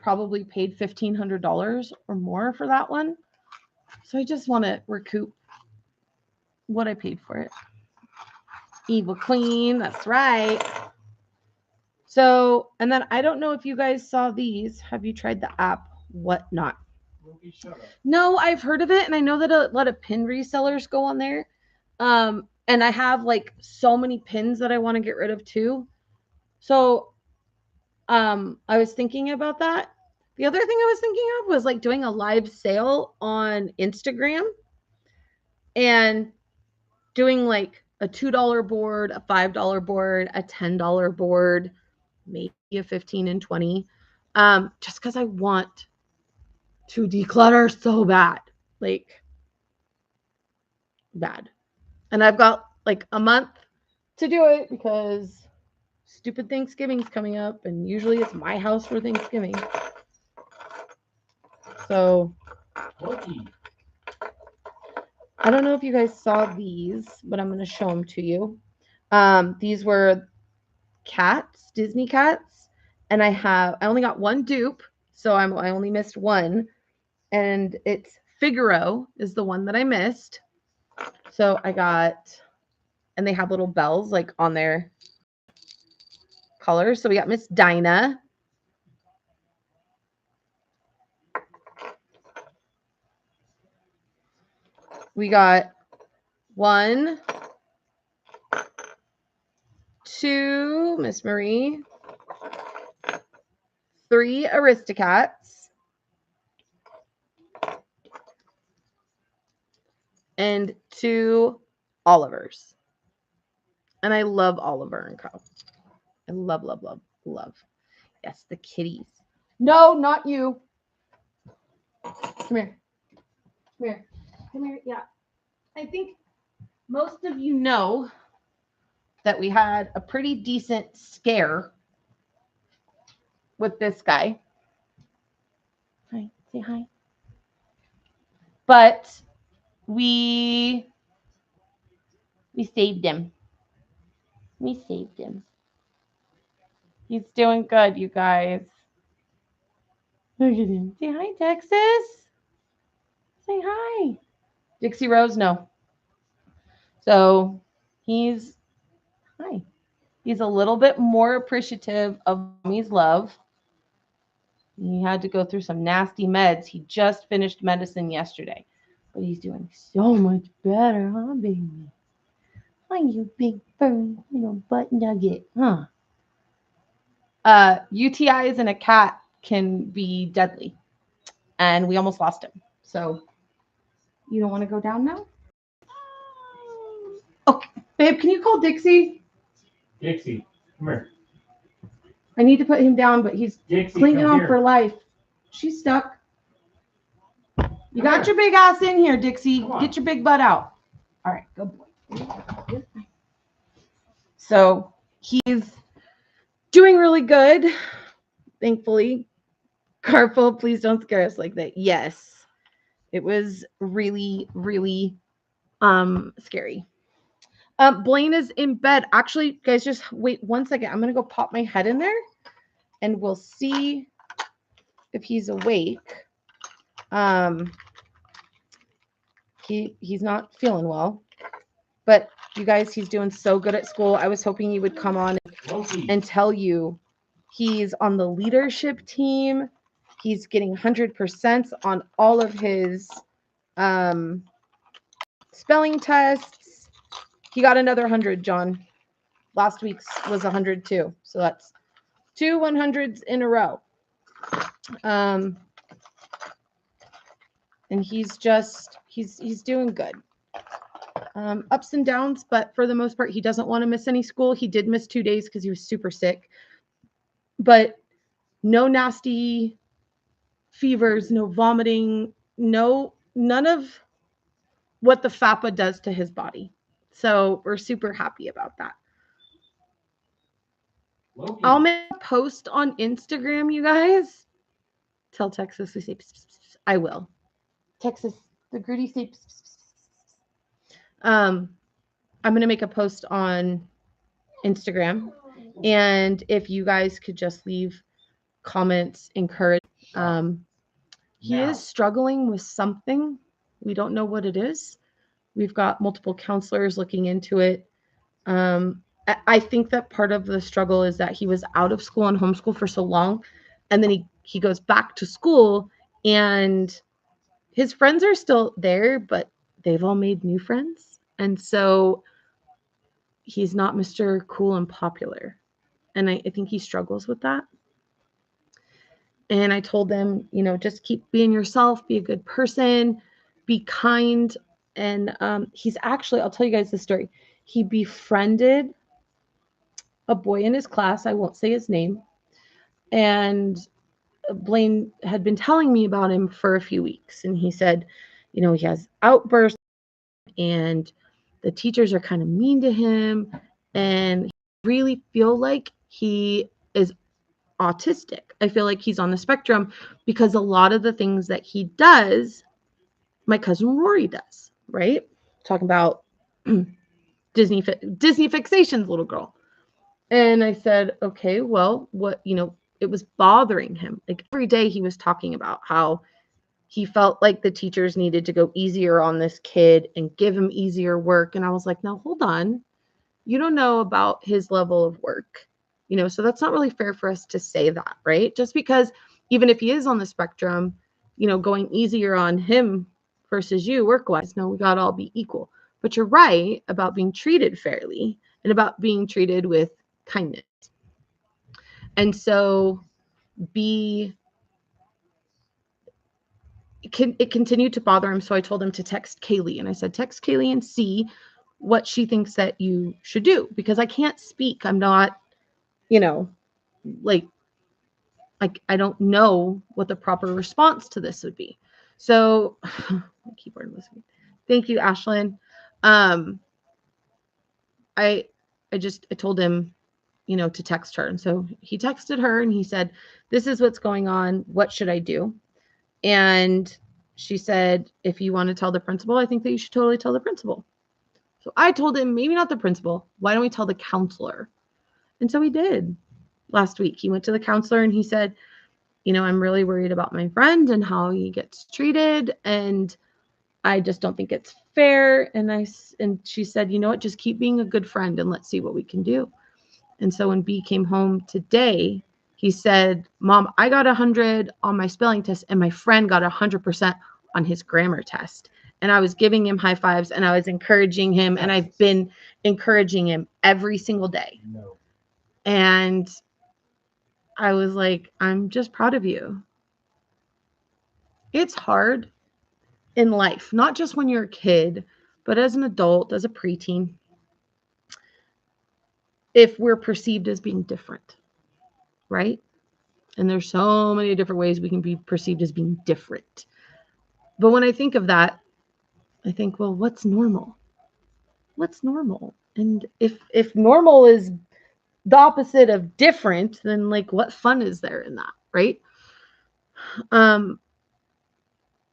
probably paid $1,500 or more for that one. So I just want to recoup what I paid for it. Evil Queen, that's right. So, and then I don't know if you guys saw these. Have you tried the app Whatnot? No, I've heard of it, and I know that a lot of pin resellers go on there. And I have like so many pins that I want to get rid of too. So, I was thinking about that. The other thing I was thinking of was like doing a live sale on Instagram and doing like a $2 board, a $5 board, a $10 board, maybe a 15 and 20. Just because I want to declutter so bad. Like bad. And I've got like a month to do it because stupid Thanksgiving's coming up, and usually it's my house for Thanksgiving. So I don't know if you guys saw these, but I'm going to show them to you. These were cats, Disney cats, and I only got one dupe, So I only missed one, and it's Figaro is the one that I missed. So I got, and they have little bells like on their colors. So we got Miss Dinah. We got 1, 2, Miss Marie, 3 Aristocats, and 2 Olivers. And I love Oliver and Co. I love, love, love, love. Yes, the kitties. No, not you. Come here. Come here. Come here. Yeah. I think most of you know that we had a pretty decent scare with this guy. Hi, say hi. But we saved him. We saved him. He's doing good, you guys. Look at him. Say hi, Texas. Say hi. Dixie Rose, no. So he's hi. He's a little bit more appreciative of mommy's love. He had to go through some nasty meds. He just finished medicine yesterday, but he's doing so much better, huh, baby? Hi, you big furry little butt nugget, huh? UTIs in a cat can be deadly, and we almost lost him. So you don't want to go down now? Okay, babe, can you call Dixie? Dixie, come here. I need to put him down, but he's Dixie, clinging come on here. for life. She's stuck. You got your big ass in here, Dixie. Get your big butt out. All right, good boy. So he's doing really good, thankfully. Careful, please don't scare us like that. Yes, it was really, really scary. Blaine is in bed. Actually, guys, just wait 1 second. I'm gonna go pop my head in there, and we'll see if he's awake. He's not feeling well, but you guys, he's doing so good at school. I was hoping he would come on and tell you he's on the leadership team. He's getting 100% on all of his spelling tests. He got another 100, John. Last week's was 100 too. So that's 2 100s in a row. And he's doing good. Ups and downs, but for the most part, he doesn't want to miss any school. He did miss 2 days because he was super sick, but no nasty fevers, no vomiting, none of what the FAPA does to his body. So we're super happy about that. Loki. I'll make a post on Instagram, you guys. Tell Texas we say pss, pss, pss. I will. Texas, the Grudy say pss, pss, pss. I'm gonna make a post on Instagram, and if you guys could just leave comments, encourage. He is struggling with something. We don't know what it is. We've got multiple counselors looking into it. I think that part of the struggle is that he was out of school and homeschool for so long, and then he goes back to school, and his friends are still there, but they've all made new friends, and so he's not Mr. Cool and popular, and I think he struggles with that. And I told them, just keep being yourself, be a good person, be kind. And he's actually, I'll tell you guys the story. He befriended a boy in his class. I won't say his name. And Blaine had been telling me about him for a few weeks. And he said, he has outbursts and the teachers are kind of mean to him. And I really feel like he is autistic. I feel like he's on the spectrum because a lot of the things that he does, my cousin Rory does, right? Talking about Disney fixations, little girl. And I said, okay, well, what, it was bothering him. Like every day he was talking about how he felt like the teachers needed to go easier on this kid and give him easier work. And I was like, no, hold on. You don't know about his level of work. So that's not really fair for us to say that, right? Just because even if he is on the spectrum, going easier on him versus you work wise, no, we got to all be equal. But you're right about being treated fairly and about being treated with kindness. And so be it continued to bother him. So I told him to text Kaylee, and I said, text Kaylee and see what she thinks that you should do, because I can't speak. I'm not, like I don't know what the proper response to this would be. So my keyboard was. Thank you, Ashlyn. Um, I I told him, to text her, and so he texted her and he said, "This is what's going on. What should I do?" And she said, "If you want to tell the principal, I think that you should totally tell the principal." So I told him, maybe not the principal. Why don't we tell the counselor? And so he did. Last week, he went to the counselor and he said, I'm really worried about my friend and how he gets treated, and I just don't think it's fair. And she said, you know what, just keep being a good friend and let's see what we can do. And so when B came home today, he said, Mom, I got 100 on my spelling test and my friend got 100% on his grammar test. And I was giving him high fives and I was encouraging him, and I've been encouraging him every single day. No. And I was like, I'm just proud of you. It's hard in life, not just when you're a kid, but as an adult, as a preteen, if we're perceived as being different, right? And there's so many different ways we can be perceived as being different. But when I think of that, I think, well, what's normal? What's normal? And if normal is the opposite of different, then like what fun is there in that, right? Um,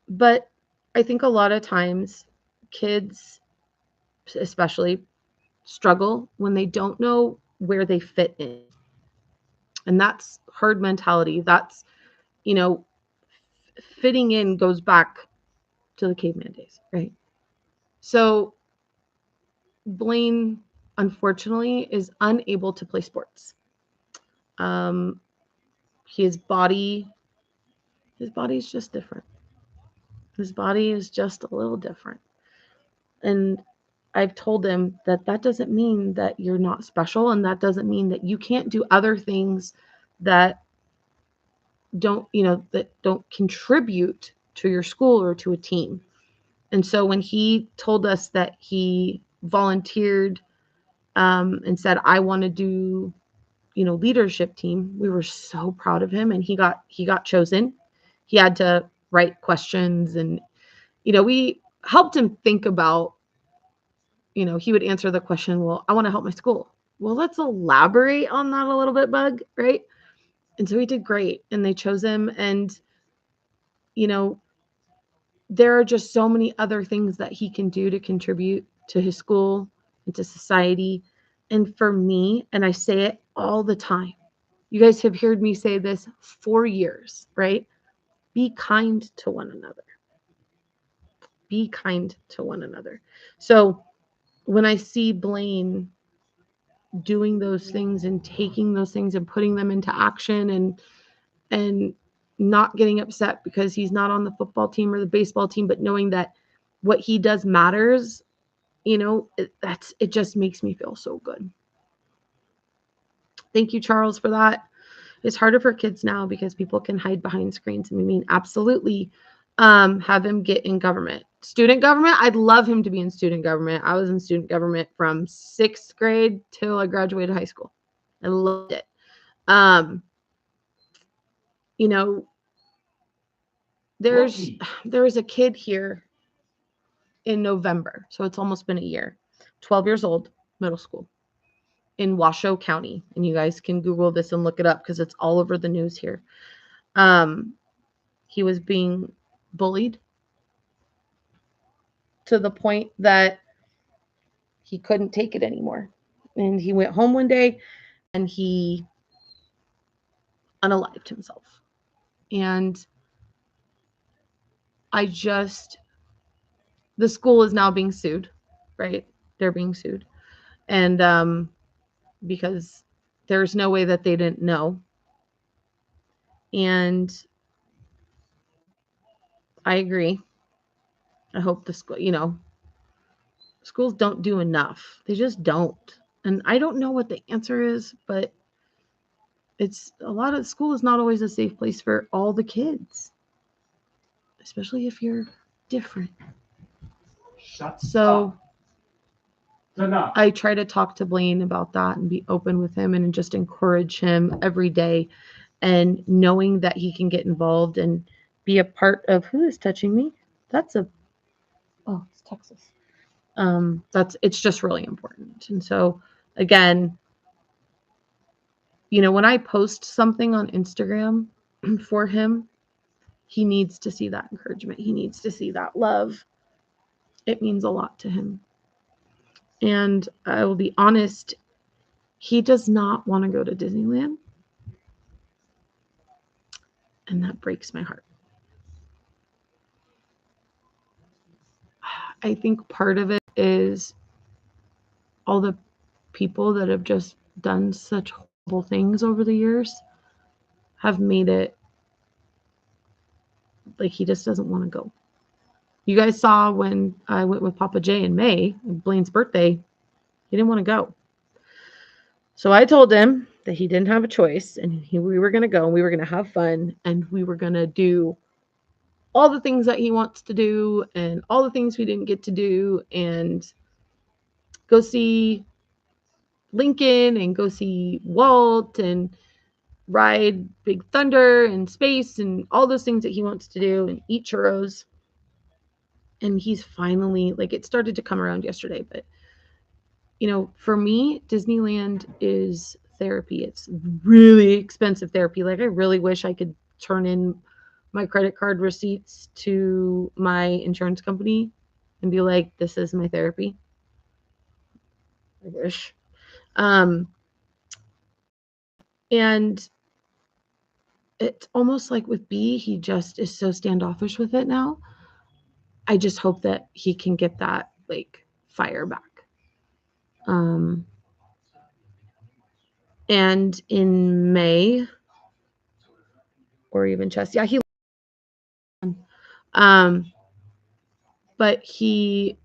but I think a lot of times kids especially struggle when they don't know where they fit in. And that's herd mentality. That's, you know, fitting in goes back to the caveman days, right? So Blaine, unfortunately, is unable to play sports. Um, his body, his body is just different. His body is just a little different. And I've told him that that doesn't mean that you're not special, and that doesn't mean that you can't do other things that don't contribute to your school or to a team. And so when he told us that he volunteered, and said, I want to do, leadership team, we were so proud of him, and he got chosen. He had to write questions, and we helped him think about, he would answer the question, well, I want to help my school. Well, let's elaborate on that a little bit, Bug, right? And so he did great, and they chose him. And you know there are just so many other things that he can do to contribute to his school and to society. And for me, and I say it all the time, you guys have heard me say this for years, right? Be kind to one another. Be kind to one another. So when I see Blaine doing those things and taking those things and putting them into action, and not getting upset because he's not on the football team or the baseball team, but knowing that what he does matters, it just makes me feel so good. Thank you, Charles, for that. It's harder for kids now because people can hide behind screens. And I mean, absolutely, have him get in government. Student government, I'd love him to be in student government. I was in student government from 6th grade till I graduated high school. I loved it. Um, you know, there was a kid here in November, so it's almost been a year. 12 years old, middle school, in Washoe County, and you guys can Google this and look it up because it's all over the news here. He was being bullied to the point that he couldn't take it anymore, and he went home one day and he unalived himself. And I just, the school is now being sued, right? They're being sued. And because there's no way that they didn't know. And I agree. I hope the school, schools don't do enough. They just don't. And I don't know what the answer is, but it's a lot of school is not always a safe place for all the kids, especially if you're different. Shut So Enough. I try to talk to Blaine about that and be open with him and just encourage him every day, and knowing that he can get involved and be a part of who is touching me. That's a oh, it's Texas. That's it's just really important. And so again, when I post something on Instagram for him, he needs to see that encouragement. He needs to see that love. It means a lot to him. And I will be honest, he does not want to go to Disneyland. And that breaks my heart. I think part of it is all the people that have just done such horrible things over the years have made it like he just doesn't want to go. You guys saw when I went with Papa J in May, Blaine's birthday, he didn't want to go. So I told him that he didn't have a choice, and we were going to go, and we were going to have fun, and we were going to do all the things that he wants to do and all the things we didn't get to do, and go see Lincoln and go see Walt and ride Big Thunder and space and all those things that he wants to do and eat churros. And he's finally, like, it started to come around yesterday, but for me, Disneyland is therapy. It's really expensive therapy. Like, I really wish I could turn in my credit card receipts to my insurance company and be like, this is my therapy. I wish. And it's almost like with B, he just is so standoffish with it now. I just hope that he can get that like fire back. Um, and in May, or even Chess, yeah, um, but he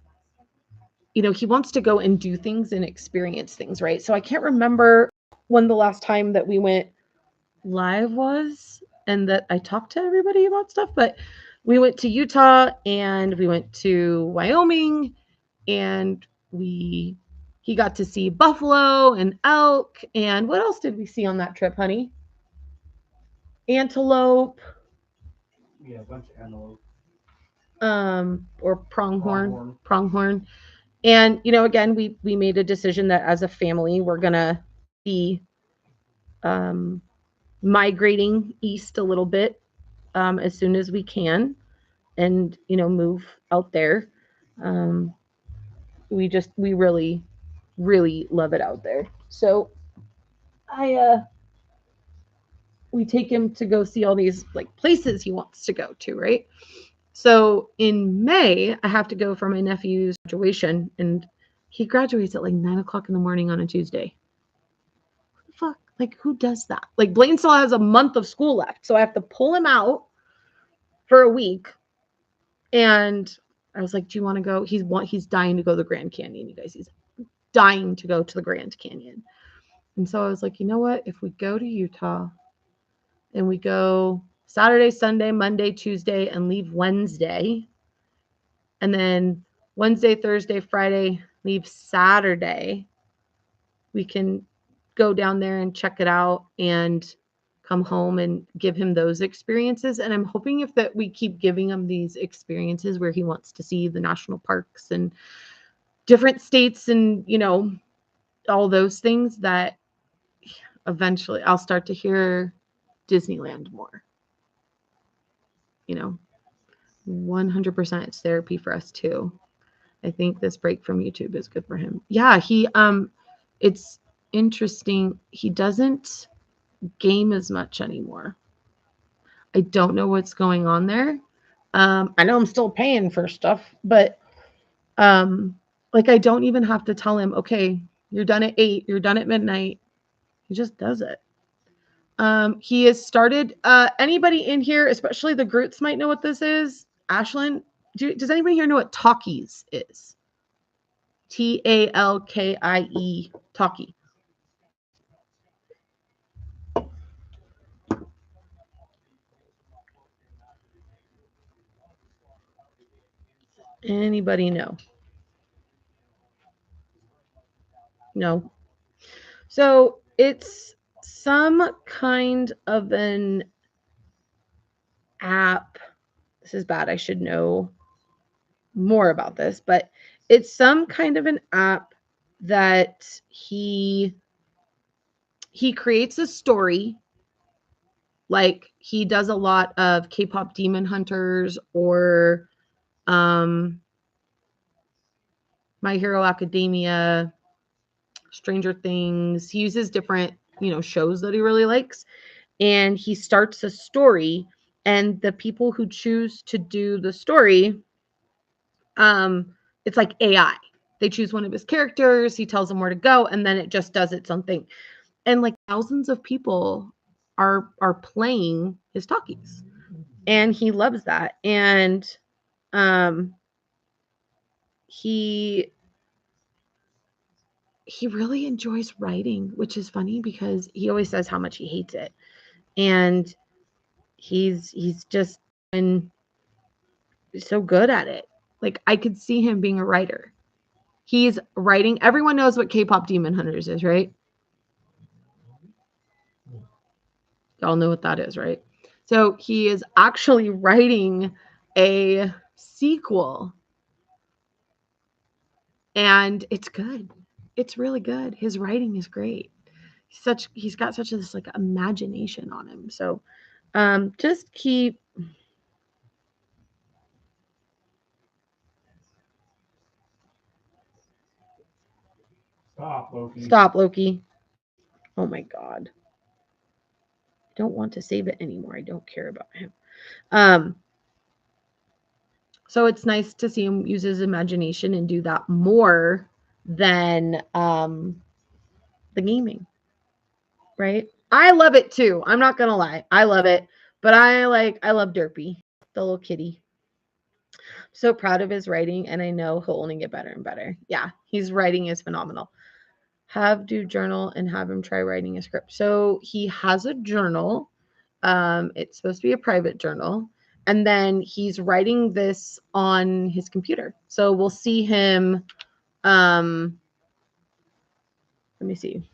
wants to go and do things and experience things, right? So I can't remember when the last time that we went live was and that I talked to everybody about stuff, but we went to Utah and we went to Wyoming, and he got to see buffalo and elk, and what else did we see on that trip, honey? Antelope, Yeah, a bunch of antelope. Or pronghorn. And again, we made a decision that as a family we're gonna be um, migrating east a little bit, as soon as we can, and move out there. Um, we really really love it out there. So I we take him to go see all these like places he wants to go to, right? So in May, I have to go for my nephew's graduation, and he graduates at like 9 o'clock in the morning on a Tuesday. What the fuck? Like, who does that? Like, Blaine still has a month of school left, so I have to pull him out for a week. And I was like, "Do you want to go?" He's dying to go to the Grand Canyon, you guys. He's dying to go to the Grand Canyon. And so I was like, you know what? If we go to Utah and we go Saturday, Sunday, Monday, Tuesday, and leave Wednesday, and then Wednesday, Thursday, Friday, leave Saturday, we can go down there and check it out and come home and give him those experiences. And I'm hoping if that we keep giving him these experiences where he wants to see the national parks and different states and all those things, that eventually I'll start to hear Disneyland more. 100% it's therapy for us too. I think this break from YouTube is good for him. Yeah, it's interesting. He doesn't game as much anymore. I don't know what's going on there. I know I'm still paying for stuff, but like I don't even have to tell him, okay, you're done at 8, you're done at midnight. He just does it. He has started. Anybody in here, especially the Groots, might know what this is. Ashlyn, does anybody here know what Talkies is? Talkie, Talkie. Anybody know? No. So it's some kind of an app. This is bad. I should know more about this, but it's some kind of an app that he creates a story. Like he does a lot of K-pop Demon Hunters or um My Hero Academia, Stranger Things. He uses different, shows that he really likes, and he starts a story, and the people who choose to do the story, um it's like AI. They choose one of his characters, he tells them where to go, and then it just does its own thing. And like thousands of people are playing his talkies, and he loves that. And um he he really enjoys writing, which is funny because he always says how much he hates it. And he's just been so good at it. Like I could see him being a writer. He's writing. Everyone knows what K-pop Demon Hunters is, right? Y'all know what that is, right? So he is actually writing a sequel, and it's good. It's really good. His writing is great. He's got such this like imagination on him. So just keep Stop, Loki. stop, Loki. Oh my god. I don't want to save it anymore. I don't care about him. Um so it's nice to see him use his imagination and do that more than the gaming, right? I love it too. I'm not gonna lie. I love it. But I love Derpy, the little kitty. So proud of his writing, and I know he'll only get better and better. Yeah, his writing is phenomenal. Have do journal and have him try writing a script. So he has a journal. It's supposed to be a private journal. And then he's writing this on his computer. So we'll see him. Let me see.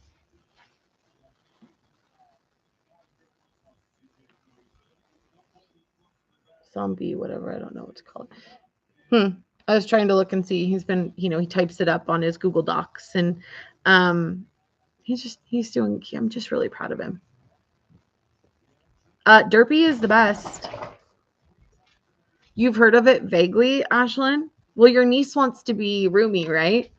Zombie, whatever. I don't know what it's called. I was trying to look and see. He's been, he types it up on his Google Docs, and um, he's doing. I'm just really proud of him. Derpy is the best. You've heard of it vaguely, Ashlyn? Well, your niece wants to be Rumi, right?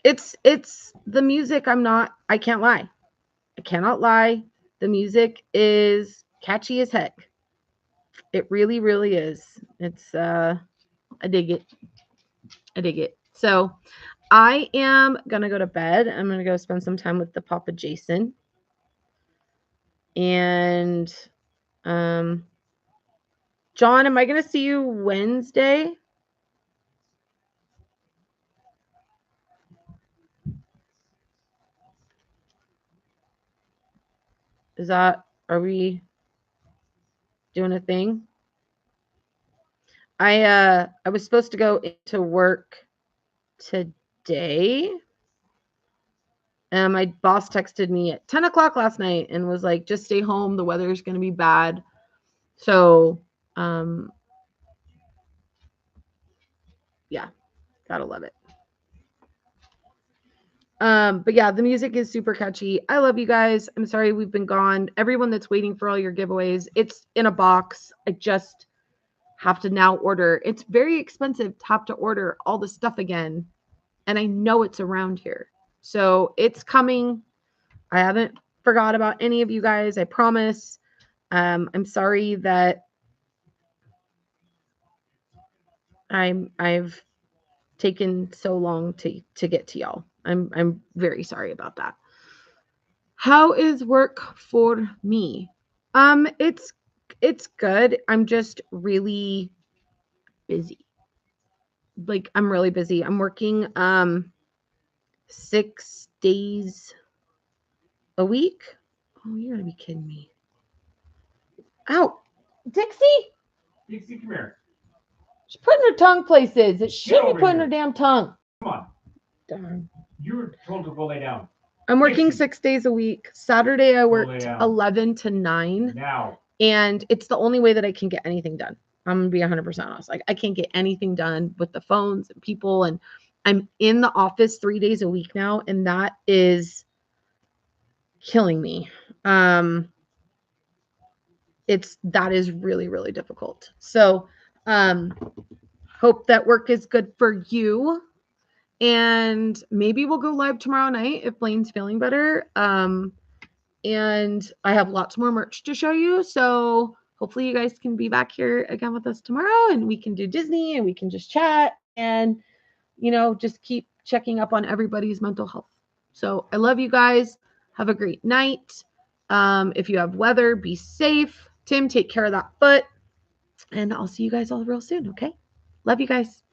It's the music. I can't lie. I cannot lie. The music is catchy as heck. It really, really is. It's I dig it. I dig it. So I am gonna go to bed. I'm gonna go spend some time with the Papa Jason. And um John, am I gonna see you Wednesday? Are we doing a thing? I was supposed to go into work today. And my boss texted me at 10 o'clock last night and was like, just stay home. The weather's going to be bad. So, yeah, gotta love it. But yeah, the music is super catchy. I love you guys. I'm sorry we've been gone. Everyone that's waiting for all your giveaways, it's in a box. I just have to now order. It's very expensive to have to order all the stuff again. and I know it's around here. So it's coming. I haven't forgot about any of you guys. I promise. I'm sorry that I've taken so long to get to y'all. I'm very sorry about that. How is work for me? It's good. I'm just really busy. Like I'm really busy. I'm working 6 days a week. Oh, you gotta be kidding me. Ow. Dixie? Dixie, come here. She's putting her tongue places. It shouldn't be over putting here. her damn tongue. Come on. Darn. You were told to go lay down. I'm working Dixie. 6 days a week. Saturday I lay worked down. 11 to 9. Now. And it's the only way that I can get anything done. I'm gonna be 100% honest. Like I can't get anything done with the phones and people, and I'm in the office 3 days a week now, and that is killing me. That is really, really difficult. So hope that work is good for you. And maybe we'll go live tomorrow night if Blaine's feeling better. And I have lots more merch to show you. So hopefully you guys can be back here again with us tomorrow, and we can do Disney and we can just chat and, just keep checking up on everybody's mental health. So I love you guys. Have a great night. If you have weather, be safe. Tim, take care of that foot. And I'll see you guys all real soon. Okay. Love you guys.